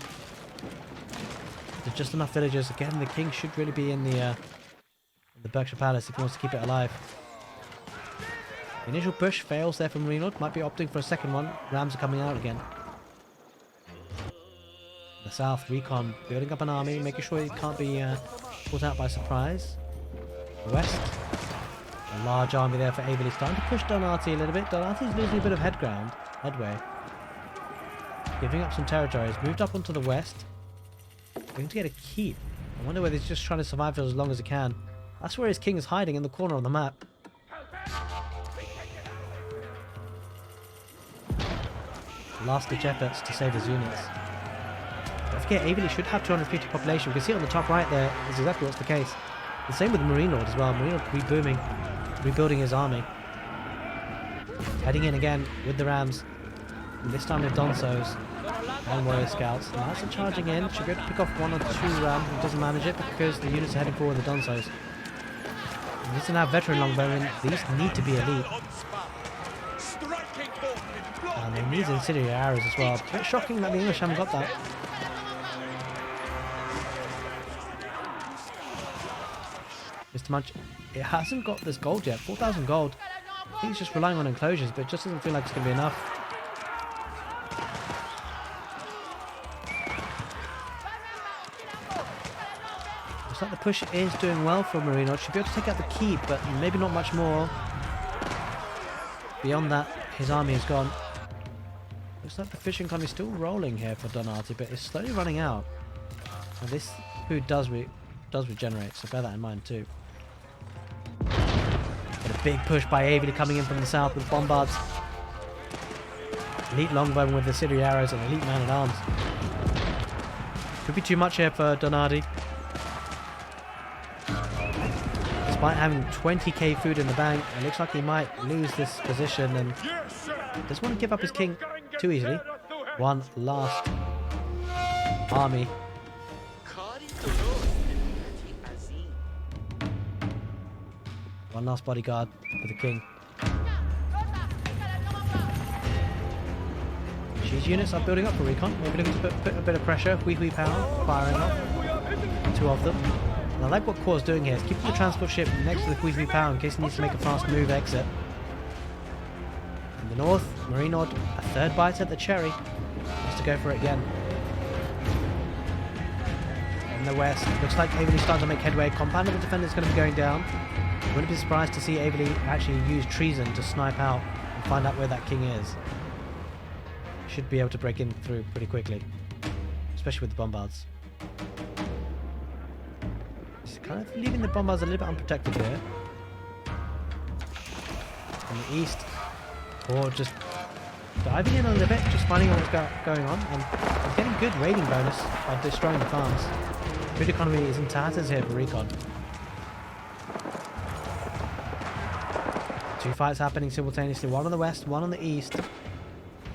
There's just enough villagers. Again, the king should really be in the Berkshire Palace if he wants to keep it alive. The initial push fails there from Marino. Might be opting for a second one. Rams are coming out again. The south, Recon building up an army, making sure he can't be caught out by surprise. The west, a large army there for Avon. He's starting to push Donati a little bit. Donati's losing a bit of headway. Giving up some territory. He's moved up onto the west. Going to get a keep. I wonder whether he's just trying to survive for as long as he can. That's where his king is hiding, in the corner on the map. Last-ditch efforts to save his units. Don't forget, Avon should have 250 population. You can see it on the top right there is exactly what's the case. The same with the Marine Lord as well. Marine Lord rebuilding his army. Heading in again with the Rams. And this time with Donsos and Warrior Scouts. And that's charging in. Should be able to pick off one or two Rams. He doesn't manage it because the units are heading forward with the Donsos. These are now veteran longbowmen. These need to be elite. And they need incendiary arrows as well. A bit shocking that the English haven't got that. Mr. Munch, it hasn't got this gold yet. 4,000 gold. I think it's just relying on enclosures, but it just doesn't feel like it's going to be enough. Looks like the push is doing well for Marino. Should be able to take out the keep, but maybe not much more. Beyond that, his army is gone. Looks like the fishing economy is still rolling here for Donati, but it's slowly running out. And this food does regenerate, so bear that in mind too. But a big push by Avely coming in from the south with bombards. Elite longbowman with the incendiary arrows and elite man at arms. Could be too much here for Donati. Despite having 20k food in the bank, it looks like he might lose this position and doesn't want to give up his king too easily. One last army. One last bodyguard for the king. These units are building up for recon. Maybe looking to put a bit of pressure. Wee power firing off. Two of them. And I like what Kor's doing here. He's keeping the transport ship next to the Wee power in case he needs to make a fast move exit. In the north, Marino, a third bite at the cherry. Has to go for it again. In the west, looks like Avely starting to make headway. Compound of the defender is going to be going down. Wouldn't be surprised to see Avely actually use treason to snipe out and find out where that king is. Should be able to break in through pretty quickly, especially with the bombards. Just kind of leaving the bombards a little bit unprotected here. On the east, or just diving in a little bit, just finding out what's going on, and getting good raiding bonus by destroying the farms. Food economy is in tatters here for recon. Two fights happening simultaneously, one on the west, one on the east.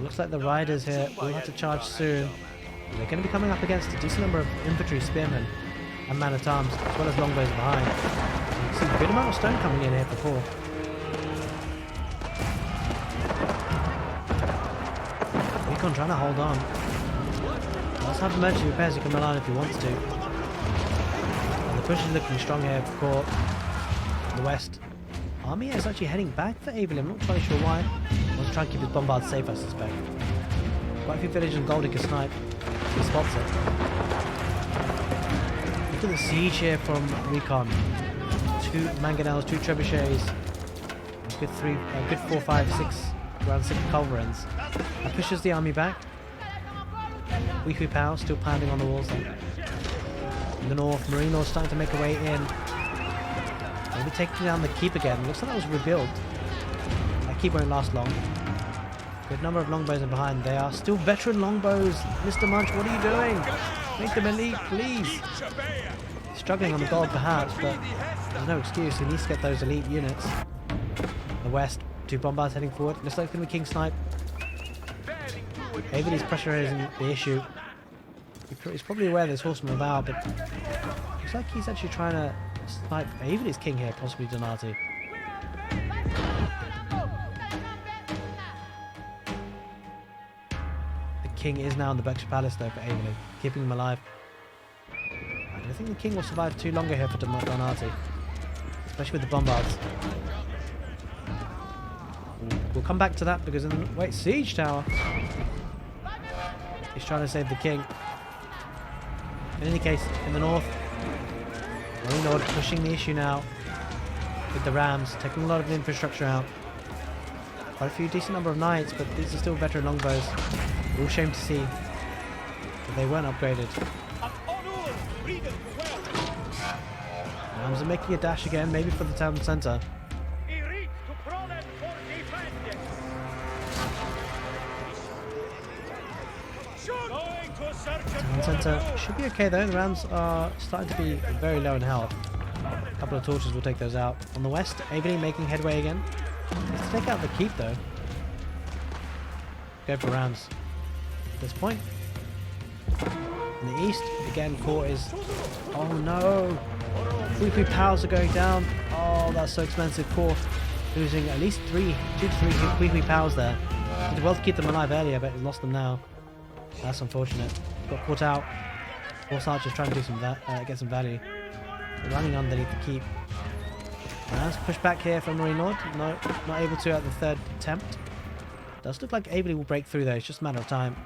Looks like the riders here will have to charge soon. They're going to be coming up against a decent number of infantry, spearmen, and man-at-arms, as well as longbows behind. You can see a good amount of stone coming in here for 4. Recon trying to hold on. Let's have emergency repairs you can rely on if he wants to. And the push is looking strong here for Court. In the west. Army is actually heading back for Avely. I'm not entirely sure why. He wants to try and keep his bombards safe, I suspect. Quite a few villagers in gold he can snipe. He spots it. Look at the siege here from recon. 2 mangonels, 2 trebuchets. A good 4, 5, 6, around 6 culverins. That pushes the army back. Wee Pow still pounding on the walls there. In the north, Marino starting to make a way in. Maybe taking down the keep again. Looks like that was rebuilt. That keep won't last long. Good number of longbows in behind. They are still veteran longbows. Mr. Munch, what are you doing? Make them elite, please. Struggling on the gold perhaps, but there's no excuse. He needs to get those elite units. The west, 2 bombards heading forward. Looks like it's going to be King Snipe. Avely's pressure isn't the issue. He's probably aware there's horsemen about, but looks like he's actually trying to snipe Avely's king here, possibly Donati. The king is now in the Berkshire Palace though for Avely, keeping him alive. I don't think the king will survive too longer here for Donati, especially with the bombards. We'll come back to that because in the wait, siege tower. He's trying to save the king. In any case, in the north, Marino pushing the issue now with the rams, taking a lot of the infrastructure out. Quite a few decent number of knights, but these are still veteran longbows. Real shame to see that they weren't upgraded. Rams are making a dash again, maybe for the town centre. Town centre should be okay though. The Rams are starting to be very low in health. A couple of torches will take those out. On the west, Avely making headway again. Let's take out the keep though. Go for Rams at this point. In the east, again, Court is... Oh no! Weekly powers are going down. Oh, Oh, that's so expensive. Core losing at least 2 to 3 weekly powers there. Did well to keep them alive earlier, but he lost them now. That's unfortunate. Got caught out. Horse archers trying to do some of that, get some value. They're running underneath the keep. Let's push back here from Marine Lord. No, not able to at the third attempt. Does look like Averley will break through though. It's just a matter of time.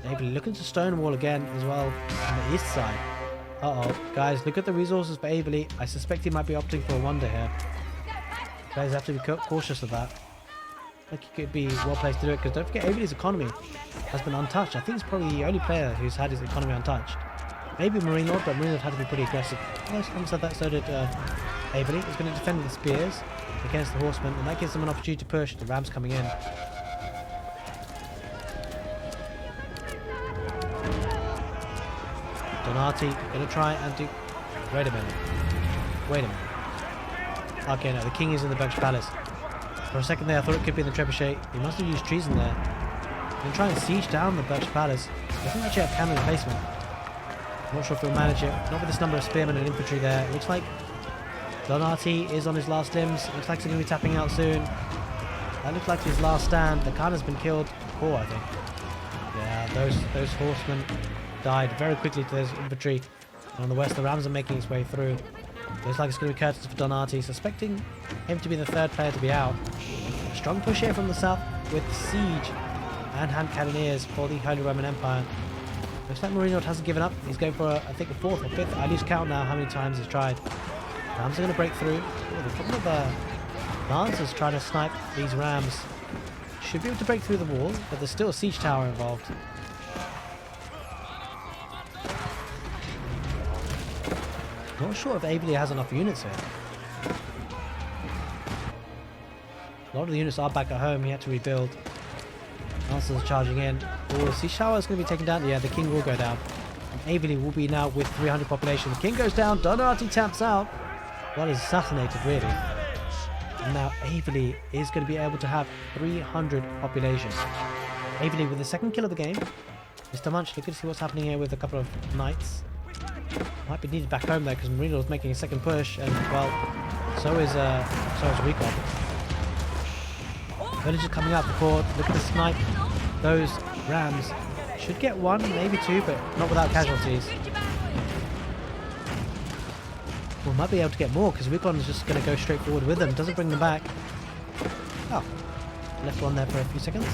Averley looking to stonewall again as well on the east side. Uh-oh. Guys, look at the resources for Averley. I suspect he might be opting for a wonder here. Guys have to be cautious of that. Like he could be well placed to do it, because don't forget Averley's economy has been untouched. I think he's probably the only player who's had his economy untouched. Maybe Marine Lord, but Marine Lord had to be pretty aggressive. Almost said that, so did Averley. He's going to defend with the spears against the horsemen, and that gives them an opportunity to push. The rams coming in. Donati going to try and do... Wait a minute. Wait a minute. Okay, no, the king is in the Berkshire Palace. For a second there, I thought it could be in the trebuchet. He must have used treason there. He's going to try and siege down the Berkshire Palace. He doesn't actually have cannon placement. I'm not sure if he'll manage it. Not with this number of spearmen and infantry there. It looks like Donati is on his last limbs. It looks like he's going to be tapping out soon. That looks like his last stand. The Khan has been killed. Poor, I think. Yeah, those horsemen died very quickly to those infantry. And on the west, the rams are making its way through. Looks like it's going to be courteous for Donati, suspecting him to be the third player to be out. A strong push here from the south with siege and hand cannoneers for the Holy Roman Empire. Looks like Marine Lord hasn't given up. He's going for, I think, a fourth or fifth. I lose count now how many times he's tried. Rams are going to break through. Oh, there's a couple of lancers trying to snipe these rams. Should be able to break through the wall, but there's still a siege tower involved. Not sure if Averley has enough units here. A lot of the units are back at home. He had to rebuild. Lancers are charging in. Oh, the siege tower is going to be taken down. Yeah, the king will go down. And Averley will be now with 300 population. The king goes down. Donati taps out. Well, he's assassinated, really. And now Averley is going to be able to have 300 population. Averley with the second kill of the game. Mr. Munch, look to see what's happening here with a couple of knights. Might be needed back home there because Marino's making a second push, and well, so is Recon. Villagers coming up the court. Look at the snipe. Those rams should get one, maybe two, but not without casualties. We might be able to get more because Recon is just going to go straight forward with them. Doesn't bring them back. Oh, left one there for a few seconds.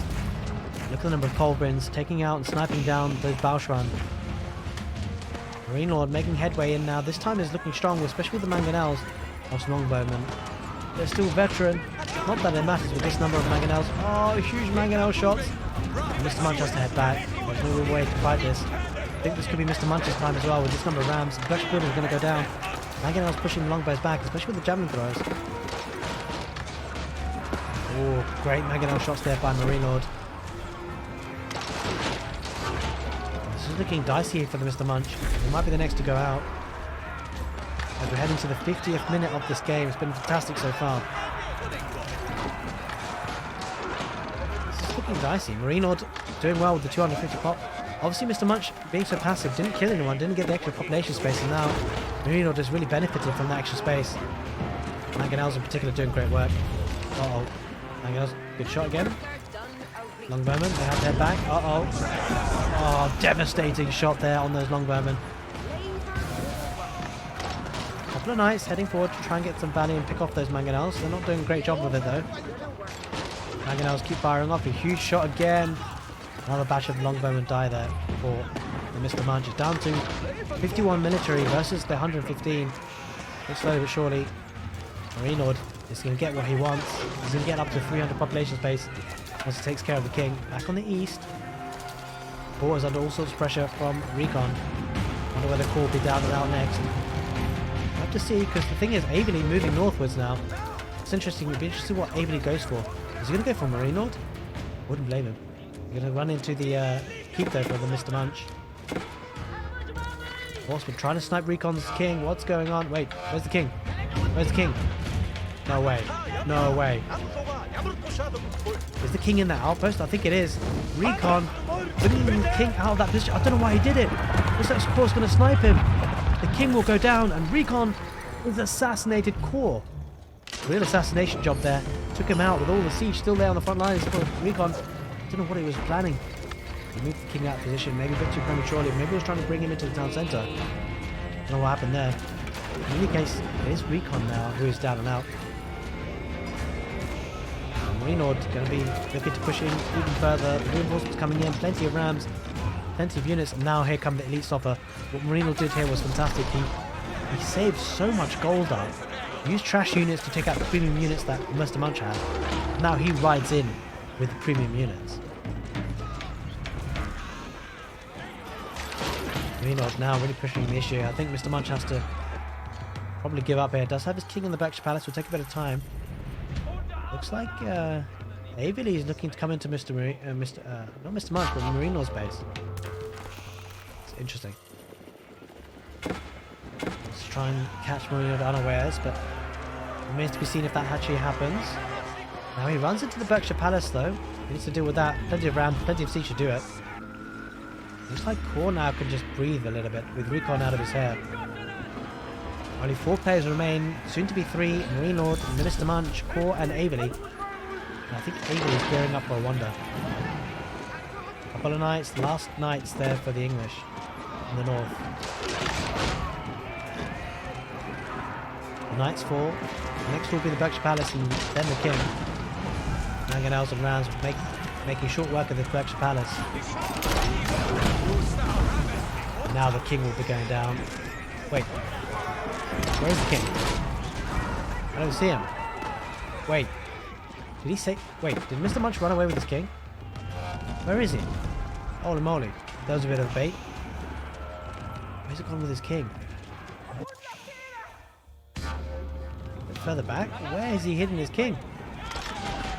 Look at the number of culverins taking out and sniping down those Bauschran. Marine Lord making headway in now. This time is looking strong, especially with the mangonels of longbowmen. They're still veteran. Not that it matters with this number of mangonels. Oh, huge mangonel shots. And Mr. Munch has to head back. There's no real way to fight this. I think this could be Mr. Munch's time as well with this number of rams. The Berkshire building is going to go down. Mangonels pushing the longbows back, especially with the javelin throws. Oh, great mangonel shots there by Marine Lord. This is looking dicey here for the Mr. Munch. He might be the next to go out. As we're heading to the 50th minute of this game. It's been fantastic so far. This is looking dicey. Marine Lord doing well with the 250 pop. Obviously Mr. Munch being so passive didn't kill anyone, didn't get the extra population space, and now Marine Lord has really benefited from that extra space. Mangonels in particular doing great work. Uh-oh. Mangonels, good shot again. Longbowmen, they have to head back. Uh-oh. Oh, devastating shot there on those longbowmen. Couple of knights heading forward to try and get some value and pick off those mangonels. They're not doing a great job with it though. Mangonels keep firing off. A huge shot again. Another batch of longbowmen die there for the Mr. Munch. It's down to 51 military versus the 115. But slowly but surely, Marine Lord is going to get what he wants. He's going to get up to 300 population space once he takes care of the king. Back on the east. Port is under all sorts of pressure from Recon. Wonder whether Core will be down and out next. We'll have to see, because the thing is, Averley moving northwards now. It's interesting. It'll be interesting what Averley goes for. Is he going to go for Marine Lord? Wouldn't blame him. You're going to run into the keep there for the Mr. Munch. Horseman trying to snipe Recon's king. What's going on? Wait, where's the king? Where's the king? No way. No way. Is the king in that outpost? I think it is. Recon bringing the king out of that position. I don't know why he did it. Looks like Core's going to snipe him. The king will go down, and Recon is assassinated core. Real assassination job there. Took him out with all the siege still there on the front lines for Recon. Don't know what he was planning. He moved the king out of position, maybe a bit too prematurely. Maybe he was trying to bring him into the town centre. Don't know what happened there. In any case, it is Recon now who is down and out. Marinord going to be looking to push in even further. The reinforcements coming in, plenty of rams, plenty of units, and now here come the elite stopper. What Marinord did here was fantastic. He saved so much gold up. He used trash units to take out the premium units that Mr. Munch had. Now he rides in with the premium units. Marinord now really pushing the issue. I think Mr. Munch has to probably give up here. Does have his king in the Berkshire Palace. Will take a bit of time. Looks like Avili is looking to come into not Mr. Munch, but Marinord's base. It's interesting. Let's try and catch Marinord unawares, but it remains to be seen if that actually happens. Now he runs into the Berkshire Palace though. He needs to deal with that. Plenty of ram, plenty of siege to do it. Looks like Core now can just breathe a little bit with Recon out of his hair. Only 4 players remain, soon to be 3, Marinord, Minister Munch, Core and Avili. And I think Avili is gearing up for a wonder. Couple of nights, last nights there for the English in the north. The knights fall, next will be the Berkshire Palace and then the king. Mangonels and Rams making short work of the Berkshire Palace. Now the king will be going down. Wait. Where's the king? I don't see him. Wait. Did he say... Wait, did Mr. Munch run away with his king? Where is he? Holy moly. That was a bit of bait. Where's he gone with his king? A bit further back? Where is he hidden his king?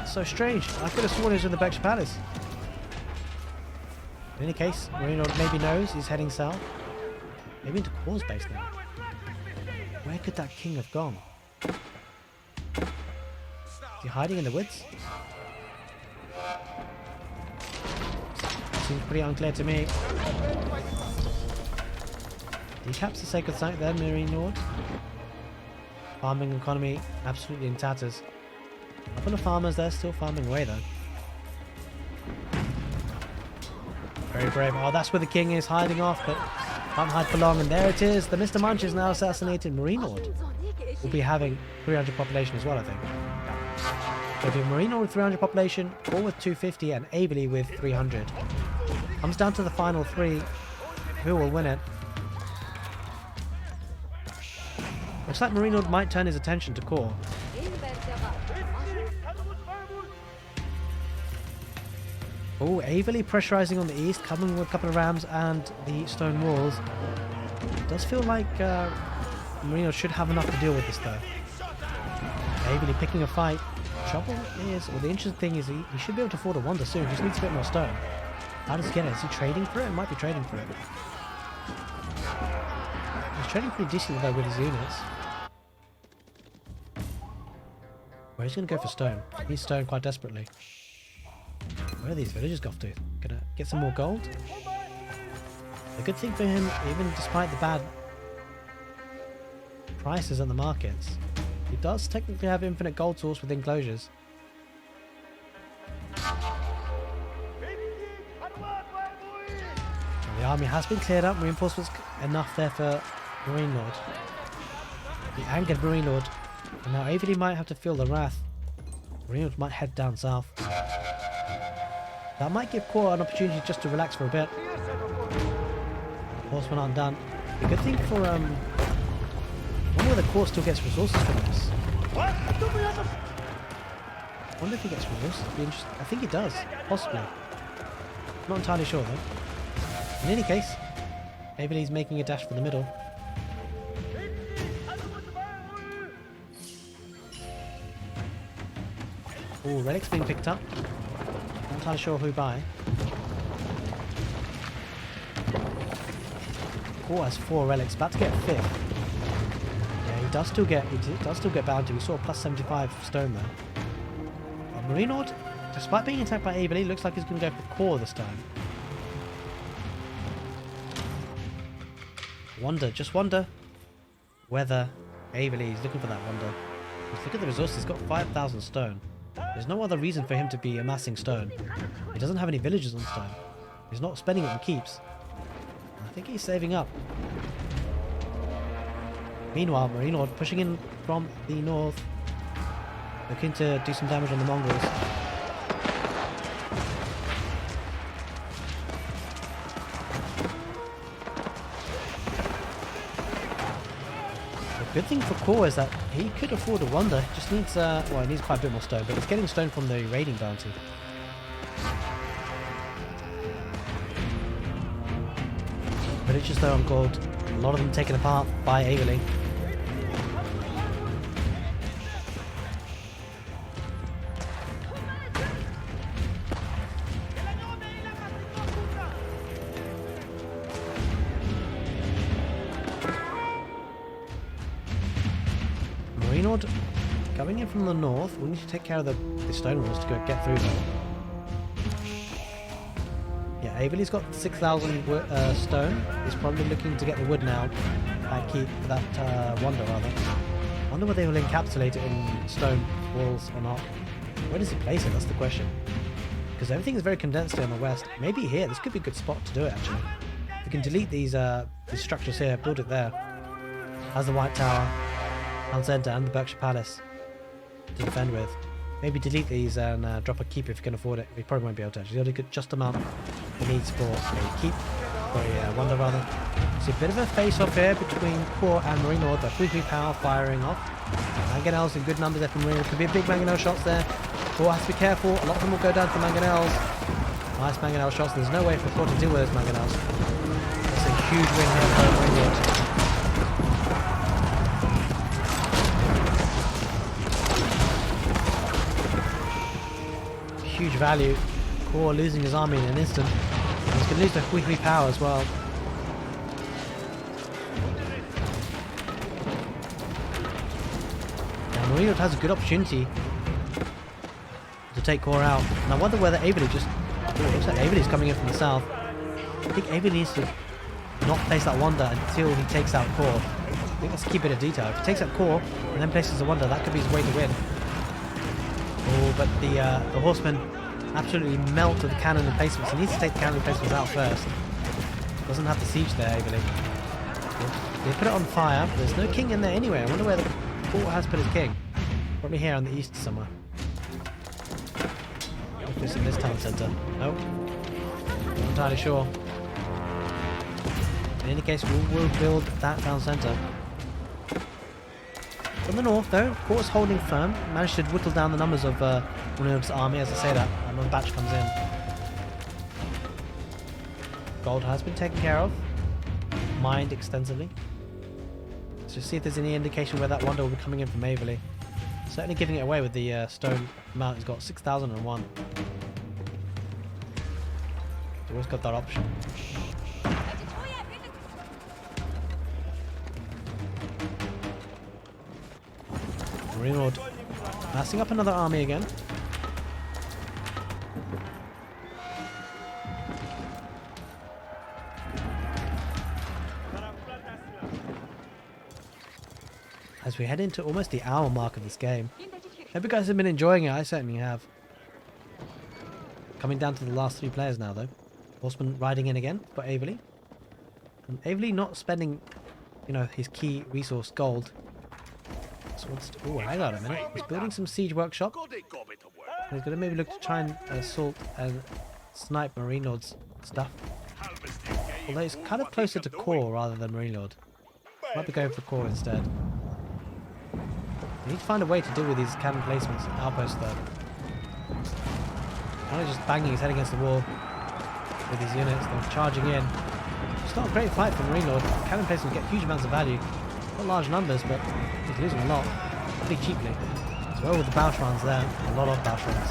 It's so strange. I could have sworn he was in the Berkshire Palace. In any case, Marino maybe knows he's heading south. Maybe into Core's base now. Where could that king have gone? Is he hiding in the woods? Seems pretty unclear to me. Decaps the sacred site there, Marino. Farming economy absolutely in tatters. A couple of farmers there still farming away though. Very brave. Oh, that's where the king is hiding off, but can't hide for long. And there it is. The Mr. Munch is now assassinated. Marinord will be having 300 population as well, I think. So it'll be Marinord with 300 population, Core with 250, and Avili with 300. Comes down to the final 3. Who will win it? Looks like Marinord might turn his attention to Core. Oh, Avili pressurizing on the east, coming with a couple of rams and the stone walls. It does feel like Marino should have enough to deal with this though. Avili picking a fight. Trouble is, or the interesting thing is, he should be able to afford a wonder soon. Just needs a bit more stone. How does he get it? Is he trading for it? Might be trading for it. He's trading pretty decently though with his units. Well, he's going to go for stone. He needs stone quite desperately. Where are these villagers got to? Gonna get some more gold? The good thing for him, even despite the bad prices on the markets, he does technically have infinite gold source within enclosures. The army has been cleared up, reinforcements enough there for Marine Lord. The angered Marine Lord. And now Avili might have to feel the wrath. Marine Lord might head down south. That might give Core an opportunity just to relax for a bit. Horsemen aren't done. The good thing for I wonder whether Core still gets resources from this. I wonder if he gets resources. Be interesting. I think he does. Possibly. Not entirely sure though. In any case, Avili's making a dash for the middle. Oh, relics being picked up. Not entirely sure who by. Core has 4 relics, about to get a 5th. Yeah, he does still get bounty. We saw a plus 75 stone there. Marinord, despite being attacked by Avili, looks like he's going to go for Core this time. Just wonder whether Averley is looking for that wonder. Just look at the resources, he's got 5,000 stone. There's no other reason for him to be amassing stone. He doesn't have any villagers on stone. He's not spending it on keeps. I think he's saving up. Meanwhile, Marine Lord pushing in from the north, looking to do some damage on the Mongols. The good thing for Kor is that he could afford a wonder. He just needs, well, he needs quite a bit more stone, but he's getting stone from the raiding bounty. Villages though on gold, a lot of them taken apart by Averley. Marine coming in from the north. We need to take care of the stone walls to go get through them. Yeah, Averley's got 6,000 stone. He's probably looking to get the wood now. Keep that wonder rather. I wonder whether they will encapsulate it in stone walls or not. Where does he place it? That's the question. Because everything is very condensed here on the west. Maybe here. This could be a good spot to do it actually. We can delete these structures here, build it there. Has the White Tower, Town Centre and the Berkshire Palace to defend with. Maybe delete these and drop a keep if you can afford it. We probably won't be able to actually. He's only got just amount he needs for a keep, or a wonder rather. So a bit of a face-off here between Kor and Marine Lord. The 3-3 power firing off. Mangonels in good numbers there from Marine Lord. Could be a big Mangonel shots there. Kor has to be careful. A lot of them will go down to Mangonels. Nice Mangonel shots. There's no way for Kor to deal with those Mangonels. That's a huge win here for Marine Lord. Huge value. Kor losing his army in an instant. And he's going to lose the 3-3 power as well. Now Marine Lord has a good opportunity to take Kor out. And I wonder whether Averley just... Oh, looks like Averley's coming in from the south. I think Averley needs to not place that wonder until he takes out Kor. I think that's a key bit of detail. If he takes out Kor and then places the wonder, that could be his way to win. Oh, but the horsemen absolutely melt with the cannon emplacements. He needs to take the cannon emplacements out first. Doesn't have the siege there, Averley. They put it on fire, but there's no king in there anyway. I wonder where the Kor has put his king. Probably here on the east somewhere. If it's in this town centre. Nope. Not entirely sure. In any case, we'll build that town centre. From the north, though, Kor's holding firm. Managed to whittle down the numbers of Marine army as I say that. Another batch comes in. Gold has been taken care of. Mined extensively. Let's just see if there's any indication where that wonder will be coming in from Averley. Certainly giving it away with the stone amount. He's got 6,001. He's always got that option. Marine Lord massing up another army again. As we head into almost the hour mark of this game. Hope you guys have been enjoying it. I certainly have. Coming down to the last 3 players now though. Horseman riding in again for Averley. And Averley not spending, you know, his key resource gold. So what's... Oh, hang on a minute. He's building some siege workshop. He's going to maybe look to try and assault and snipe Marine Lord's stuff. Although it's kind of closer to Kor rather than Marine Lord. Might be going for Kor instead. We need to find a way to deal with these cannon placements and outposts though. Kind of just banging his head against the wall with these units. They're charging in. It's not a great fight for Marine Lord. Cannon placements get huge amounts of value. Not large numbers, but he's losing a lot. Pretty cheaply. As well with the Bauschwans there. A lot of Bauschwans.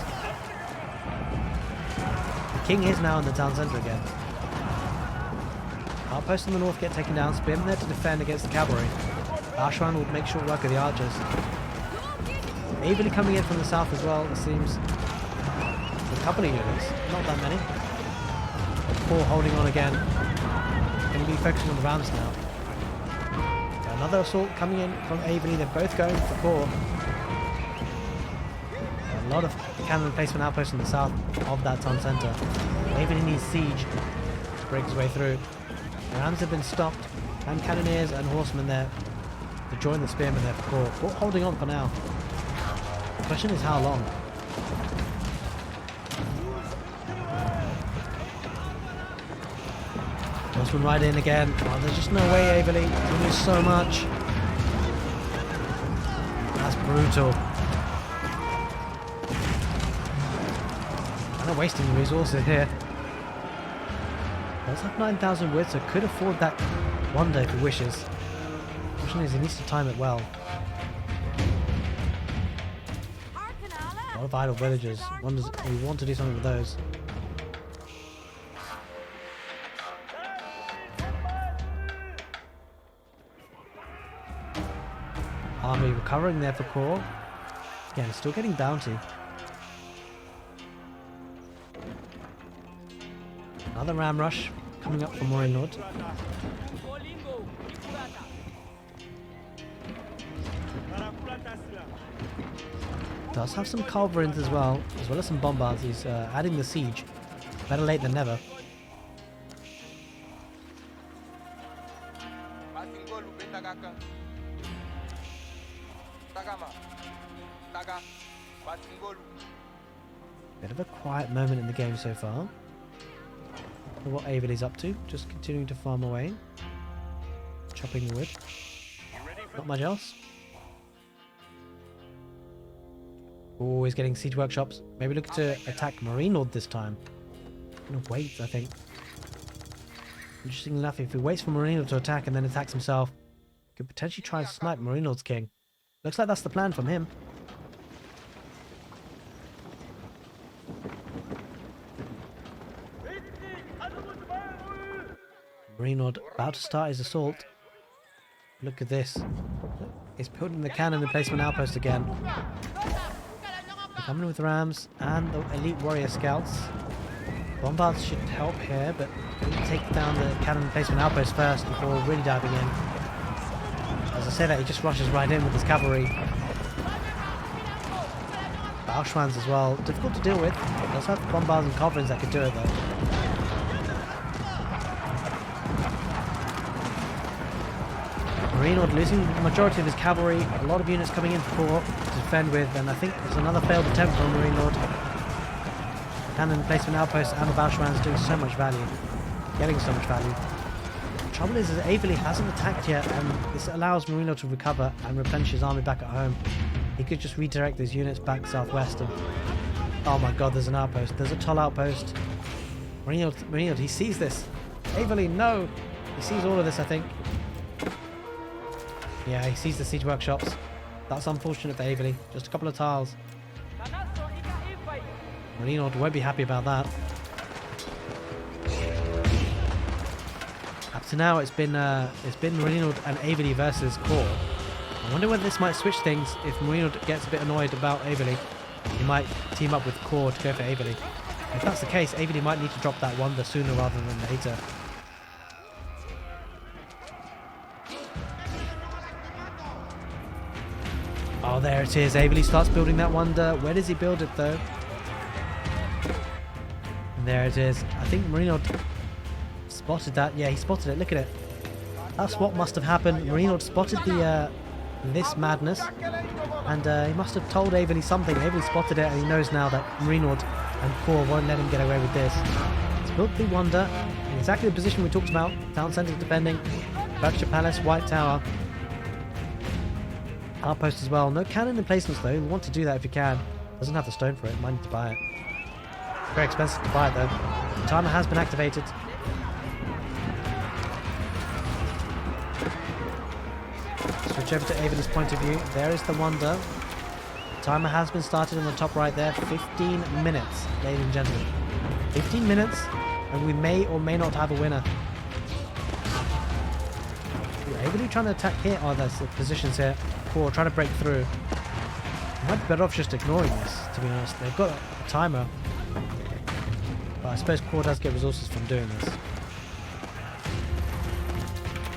The king is now in the town centre again. Outposts in the north get taken down. Spearmen there to defend against the cavalry. Bauschwan will make short work of the archers. Averley coming in from the south as well, it seems. A couple of units. Not that many. Kor holding on again. Going to be focusing on the rams now. Another assault coming in from Averley. They're both going for core. A lot of cannon placement outposts in the south of that town centre. Averley needs siege to break his way through. The rams have been stopped, and cannoneers and horsemen there to join the spearmen there for core. Core holding on for now. The question is how long. Horseman right in again. Oh, there's just no way, Averley. You lose so much. That's brutal. And they're wasting the resources here. Does have 9,000 wits, so could afford that wonder if he wishes. The question is, he needs to time it well. A lot of idle villagers. Wonders we want to do something with those. Army recovering there for core. Again, still getting bounty. Another ram rush coming up from Moray Lord. Does have some culverins as well as some bombards. He's adding the siege. Better late than never. Bit of a quiet moment in the game so far. What Averley's up to, just continuing to farm away. Chopping wood. Not much else. Always getting siege workshops. Maybe look to attack Marine Lord this time. Gonna wait, I think. Interesting enough, if he waits for Marine Lord to attack and then attacks himself, could potentially try and snipe Marine Lord's king. Looks like that's the plan from him. Marine Lord about to start his assault. Look at this. He's putting the cannon emplacement outpost again. They're coming with rams and the elite warrior scouts. Bombards should help here, but we need to take down the cannon emplacement outpost first before really diving in. As I say that, he just rushes right in with his cavalry. Bauschwans as well. Difficult to deal with. Does have bombards and culverins that could do it though. Marine Lord losing the majority of his cavalry, a lot of units coming in for core to defend with, and I think there's another failed attempt from Marine Lord. Cannon placement outpost and the Bauschwans doing so much value, getting so much value. The trouble is Averley hasn't attacked yet, and this allows Marine Lord to recover and replenish his army back at home. He could just redirect his units back southwest and... Oh my god, there's an outpost. There's a Toll outpost. Marine Lord, he sees this. Averley, no! He sees all of this, I think. Yeah, he sees the siege workshops. That's unfortunate for Averley. Just a couple of tiles. Marine Lord won't be happy about that. Up to now, it's been Marine Lord and Averley versus core. I wonder whether this might switch things if Marine Lord gets a bit annoyed about Averley. He might team up with core to go for Averley. If that's the case, Averley might need to drop that wonder sooner rather than later. Oh, there it is. Averley starts building that wonder. Where does he build it, though? And there it is. I think Marine Lord spotted that. Yeah, he spotted it. Look at it. That's what must have happened. Marine Lord spotted the this madness, and he must have told Averley something. Averley spotted it, and he knows now that Marine Lord and core won't let him get away with this. He's built the wonder in exactly the position we talked about. Town centre defending. Berkshire Palace, White Tower. Outpost as well. No cannon emplacements though. You want to do that if you can. Doesn't have the stone for it. Might need to buy it. Very expensive to buy it though. The timer has been activated. Switch over to Averley's point of view. There is the wonder. The timer has been started on the top right there. 15 minutes, ladies and gentlemen. 15 minutes, and we may or may not have a winner. Averley trying to attack here. Oh, there's the positions here. Core trying to break through. I might be better off just ignoring this, to be honest. They've got a timer. But I suppose core does get resources from doing this.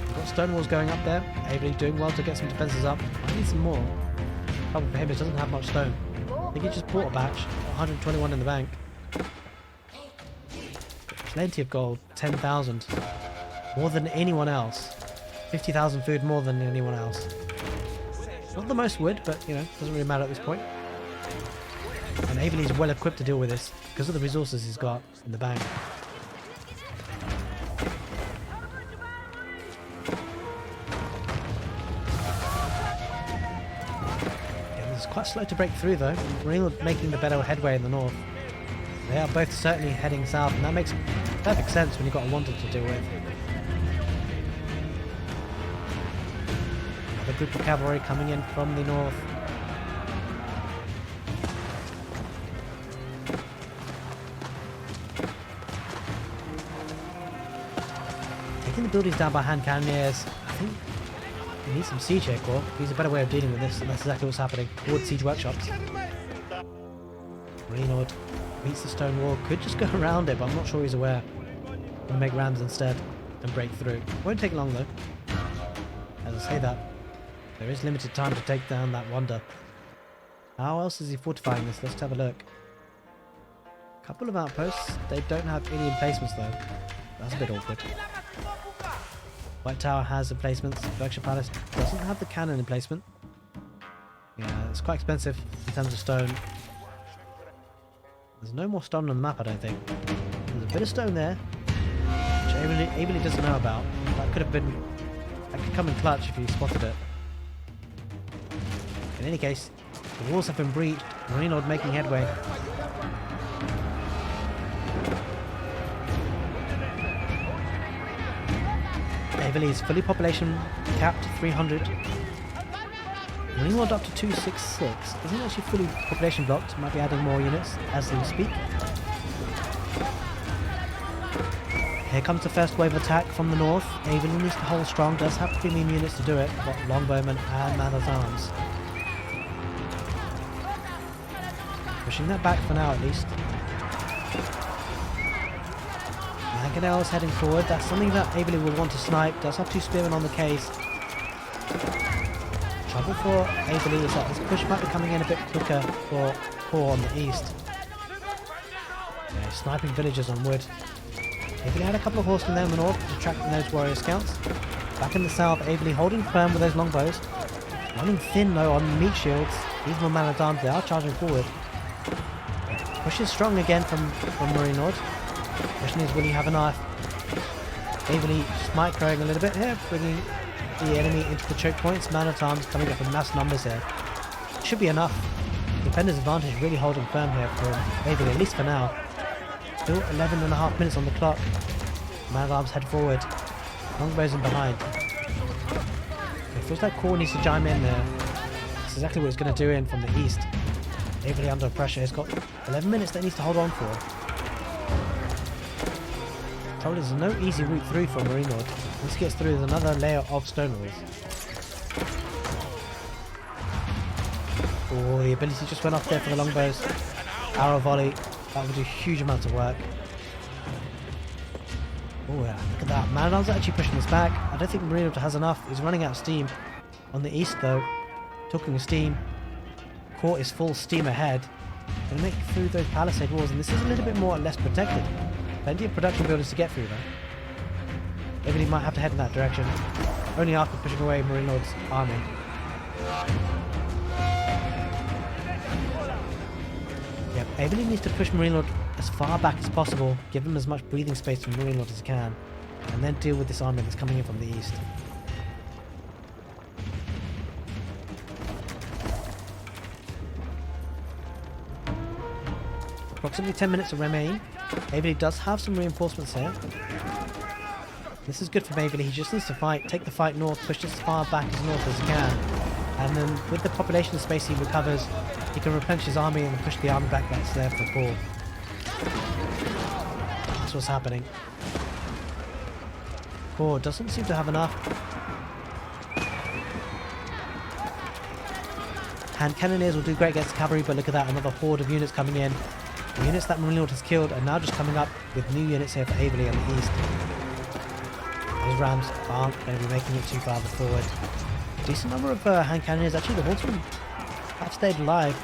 We've got got stone walls going up there. Avery doing well to get some defenses up. I need some more. Trouble for him, it doesn't have much stone. I think he just bought a batch. 121 in the bank. Plenty of gold. 10,000. More than anyone else. 50,000 food more than anyone else. Not the most wood, but you know, doesn't really matter at this point. And Avery's well equipped to deal with this because of the resources he's got in the bank. Yeah, it's quite slow to break through though. Marine making the better headway in the north. They are both certainly heading south, and that makes perfect sense when you've got a wanted to deal with. Another group of cavalry coming in from the north. Taking the buildings down by hand cannoneers. I think we need some siege here, Core. There's a better way of dealing with this, and that's exactly what's happening. Towards siege workshops. Reynard meets the stone wall. Could just go around it, but I'm not sure he's aware. We'll make rams instead and break through. Won't take long though. As I say that, there is limited time to take down that wonder. How else is he fortifying this? Let's have a look. A couple of outposts. They don't have any emplacements though. That's a bit awkward. White Tower has emplacements. Berkshire Palace doesn't have the cannon emplacement. Yeah, it's quite expensive in terms of stone. There's no more stone on the map, I don't think. There's a bit of stone there, which Averly doesn't know about. That could come in clutch if he spotted it. In any case, the walls have been breached. Reynard making headway. Averly is fully population capped 300. Reynard up to 266. Isn't actually fully population blocked. Might be adding more units as we speak. Here comes the first wave of attack from the north. Averly needs to hold strong. Does have premium units to do it. Got longbowmen and man-at-arms. Pushing that back for now at least. Mangonel is heading forward. That's something that Averly will want to snipe. Does have two spearmen on the case. Trouble for Averly is that this push might be coming in a bit quicker for Core on the east. Yeah, sniping villagers on wood. Averly had a couple of horsemen there in the north distracting those warrior scouts. Back in the south, Averly holding firm with those longbows. Running thin though on meat shields. These more man-at-arms, they are charging forward. Push is strong again from Reynard. Question is, will he have enough? Averly just microing a little bit here, bringing the enemy into the choke points. Man-at-arms coming up in mass numbers here. Should be enough. Defender's advantage really holding firm here for Averly, at least for now. Still 11.5 minutes on the clock. Man-at-arms head forward. Longbows in behind. It feels like Core needs to chime in there. That's exactly what it's going to do in from the east. Averly under pressure. He's got 11 minutes that he needs to hold on for. Trouble is, there's no easy route through for Reynard. Once he gets through, there's another layer of stone walls. Oh, the ability just went off there for the longbows. Arrow volley. That would do huge amounts of work. Oh yeah, look at that. Man-at-arms are actually pushing this back. I don't think Reynard has enough. He's running out of steam. On the east though, talking of steam, Core is full steam ahead. Gonna make through those palisade walls, and this is a little bit more or less protected. Plenty of production buildings to get through though. Everybody might have to head in that direction. Only after pushing away Reynard's army. Yep, Averly needs to push Reynard as far back as possible, give him as much breathing space from Reynard as he can, and then deal with this army that's coming in from the east. Approximately 10 minutes of remain. Averly does have some reinforcements here. This is good for Averly. He just needs to fight, take the fight north, push as far back as north as he can. And then with the population space he recovers, he can replenish his army and push the army back that's there for Core. That's what's happening. Core doesn't seem to have enough. Hand cannoneers will do great against cavalry, but look at that, another horde of units coming in. The units that Reynard has killed are now just coming up with new units here for Averly on the east. Those Those Rams aren't going to be making it too far forward. Decent number of hand cannoneers. Actually, the Horsemen have stayed alive.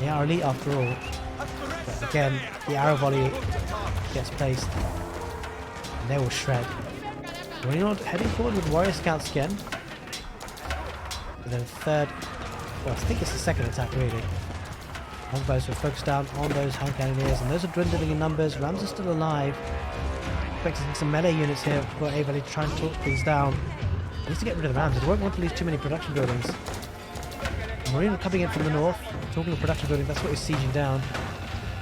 They are elite after all. But again, the arrow volley gets placed. And they will shred. Renaud heading forward with Warrior Scouts again. With a third, well, I think it's the second attack really. Longbows will focus down on those hand cannoneers, and those are dwindling in numbers. Rams are still alive. Expecting some melee units here for Averley to try and talk these down. He needs to get rid of the Rams. He won't want to lose too many production buildings. Marine coming in from the north. Talking of production buildings, that's what he's sieging down.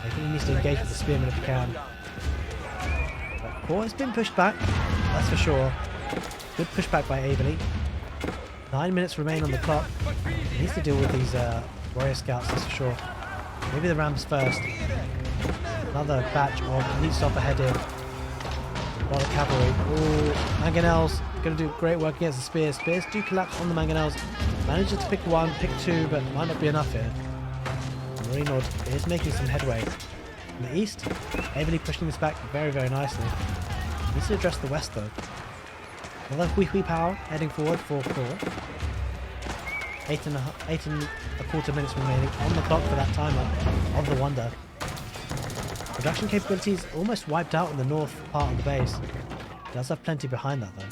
I think he needs to engage with the spearmen if he can. But Core has been pushed back, that's for sure. Good pushback by Averley. 9 minutes remain on the clock. He needs to deal with these warrior scouts, that's for sure. Maybe the Rams first. Another batch of elite stuff ahead here. A lot of cavalry. Ooh, mangonels going to do great work against the spears. Spears do collapse on the mangonels. Manages to pick one, pick two, but might not be enough here. Renaud is making some headway. In the east, Averley pushing this back very, very nicely. Needs to address the west though. Another Hui power heading forward for Core. 8.25 minutes remaining on the clock for that timer of the Wonder. Production capabilities almost wiped out in the north part of the base. Does have plenty behind that though.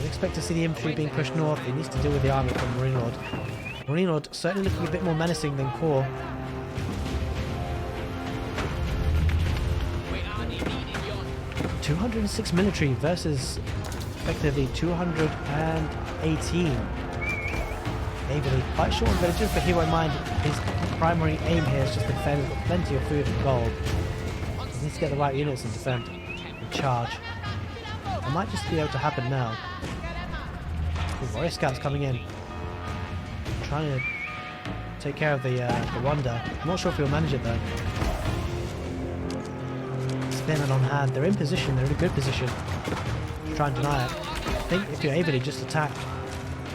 We expect to see the infantry being pushed north. He needs to deal with the army from Renaud. Renaud certainly looking a bit more menacing than Core. .206 military versus effectively 218. Averley quite short on villages, but he won't mind. His primary aim here is just to defend. He's got plenty of food and gold. He needs to get the right units and defend and charge. It might just be able to happen now. The Warrior Scouts coming in, trying to take care of the Wonder. I'm not sure if he'll manage it though. Spearmen on hand. They're in position. They're in a good position to try and deny it. I think if you're able to just attack,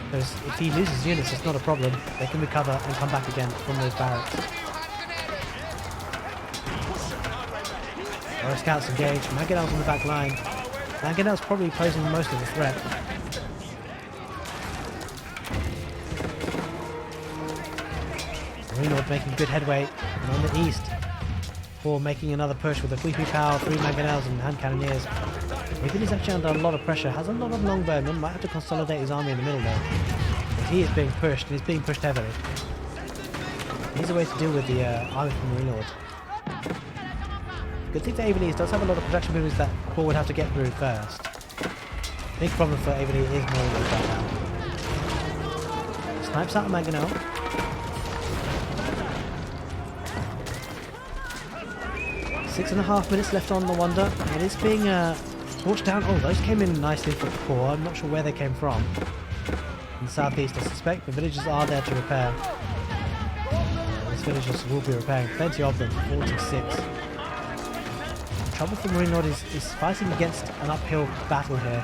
because if he loses units, it's not a problem. They can recover and come back again from those barracks. Warrior Scouts engage. Mangonels on the back line. Mangonels probably posing most of the threat. Renaud making good headway. And on the east, for making another push with a Hui power, 3 mangonels and hand cannoneers. He's actually under a lot of pressure. Has a lot of longbowmen. Might have to consolidate his army in the middle though. But he is being pushed, and he's being pushed heavily. He needs a way to deal with the army from Renaud. Good thing for Averley is does have a lot of production buildings that Core would have to get through first. Big problem for Averley is Renaud right now. Snipes out a mangonel. Six and a half minutes left on the Wonder. It is being torched down. Oh, those came in nicely for Core. I'm not sure where they came from. In the southeast, I suspect the villagers are there to repair. These villagers will be repairing. Plenty of them. 46. The trouble for Renaud is fighting against an uphill battle here.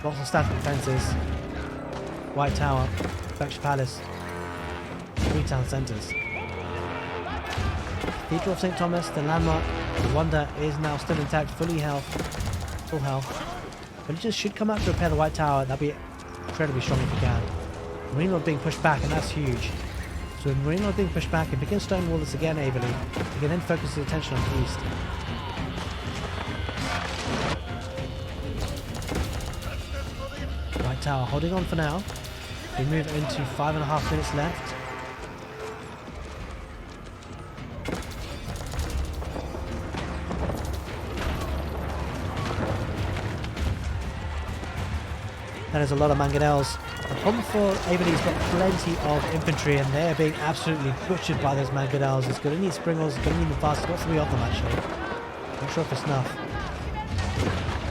Lots of static defences. White Tower, Berkshire Palace, 3 town centres. Cathedral of St. Thomas, the landmark, the Wonder is now still intact, full health. Villagers should come out to repair the White Tower. That'll be incredibly strong if we can. Renaud being pushed back, and that's huge. So with Renaud being pushed back, if we can stonewall this again, Averley, we can then focus his attention on the east. White Tower holding on for now. We move into 5.5 minutes left. And there's a lot of mangonels. The problem for Averley's got plenty of infantry, and they are being absolutely butchered by those mangonels. He's going to need springles, he's going to need them fast. He's got 3 of them actually. Not sure if it's enough.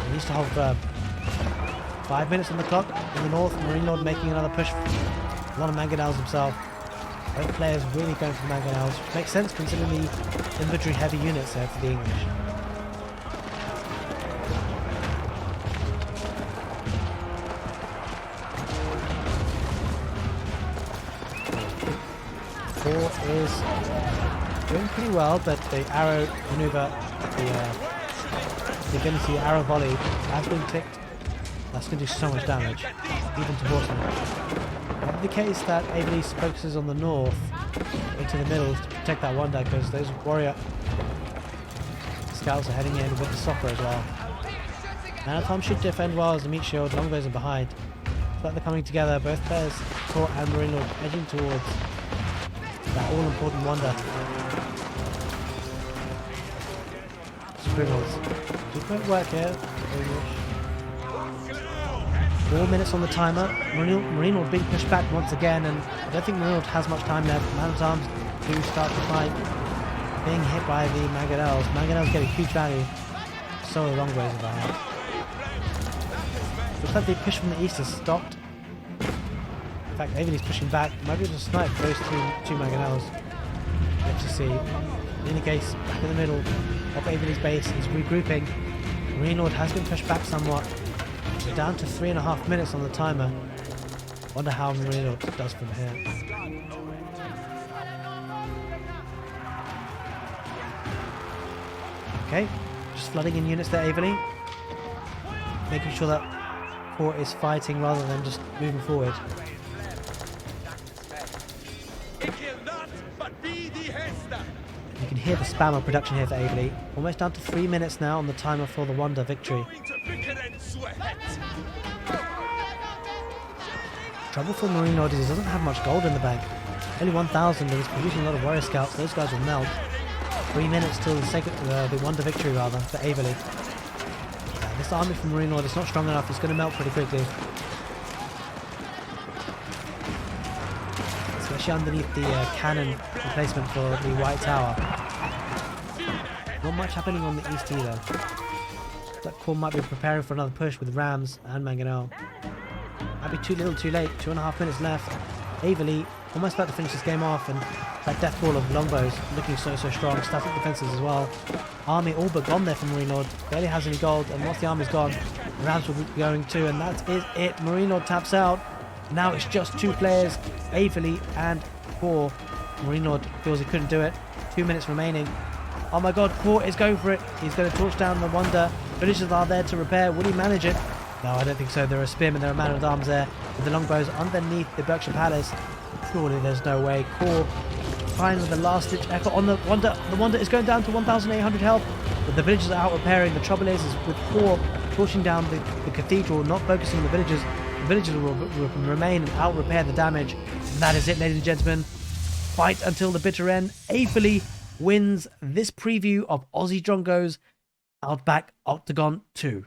He needs to hold 5 minutes on the clock in the north. Renaud making another push. A lot of mangonels himself. Both players really going for mangonels, which makes sense considering the infantry heavy units there for the English. Core is doing pretty well, but the arrow maneuver, the the ability arrow volley has been clicked. That's going to do so much damage, even to Horseman. Might be the case that Abeles focuses on the north into the middle to protect that wonder, because those warrior scouts are heading in with the soccer as well. Man-at-Arms should defend well as the meat shield. Longbows are behind. It's like they're coming together. Both players, Core and Marine Lord, edging towards that all-important wonder. Scribbles. Just great work here. 4 minutes on the timer. Marine Lord being pushed back once again, and I don't think Marine Lord has much time left. Man-at-Arms do start the fight. Being hit by the Mangonels. Mangonels get a huge value. So the Longbows are behind. Looks like the push from the east has stopped. In fact, Abeles pushing back. Might be able to snipe those two Mangonels. Let's just see. In any case, back in the middle of Abeles' base is regrouping. Marine Lord has been pushed back somewhat. We're down to 3.5 minutes on the timer. Wonder how Marine Lord does from here. Okay, just flooding in units there, Averly. Making sure that Core is fighting rather than just moving forward. You can hear the spam of production here for Averly. Almost down to 3 minutes now on the timer for the Wonder victory. Trouble for Marine Lord is he doesn't have much gold in the bank. Only 1,000, and he's producing a lot of warrior scouts. Those guys will melt. 3 minutes till the Wonder victory rather for Averly. This army from Marine Lord is not strong enough. It's going to melt pretty quickly. Especially underneath the cannon replacement for the White Tower. Not much happening on the east either. That Core might be preparing for another push with Rams and Mangonel. Might be too little too late. 2.5 minutes left. Averly almost about to finish this game off, and that death ball of Longbows looking so strong. Static defenses as well. Army all but gone there for Marine Lord. Barely has any gold, and once the army's gone, the Rams will be going too, and that is it. Marine Lord taps out. Now it's just two players, Averly and Core. Marine Lord feels he couldn't do it. 2 minutes remaining. Oh my god, Core is going for it. He's going to torch down the Wonder. Villagers are there to repair. Will he manage it? No, I don't think so. There are spearmen, there are man-at-arms there with the Longbows underneath the Berkshire Palace. Surely there's no way. Core trying with the last-ditch effort on the Wonder. The Wonder is going down to 1,800 health, but the villagers are out repairing. The trouble is with Core torching down the cathedral, not focusing on the villagers will remain and out-repair the damage. And that is it, ladies and gentlemen. Fight until the bitter end. Averly wins this preview of Aussie Drongo's Outback Octagon 2.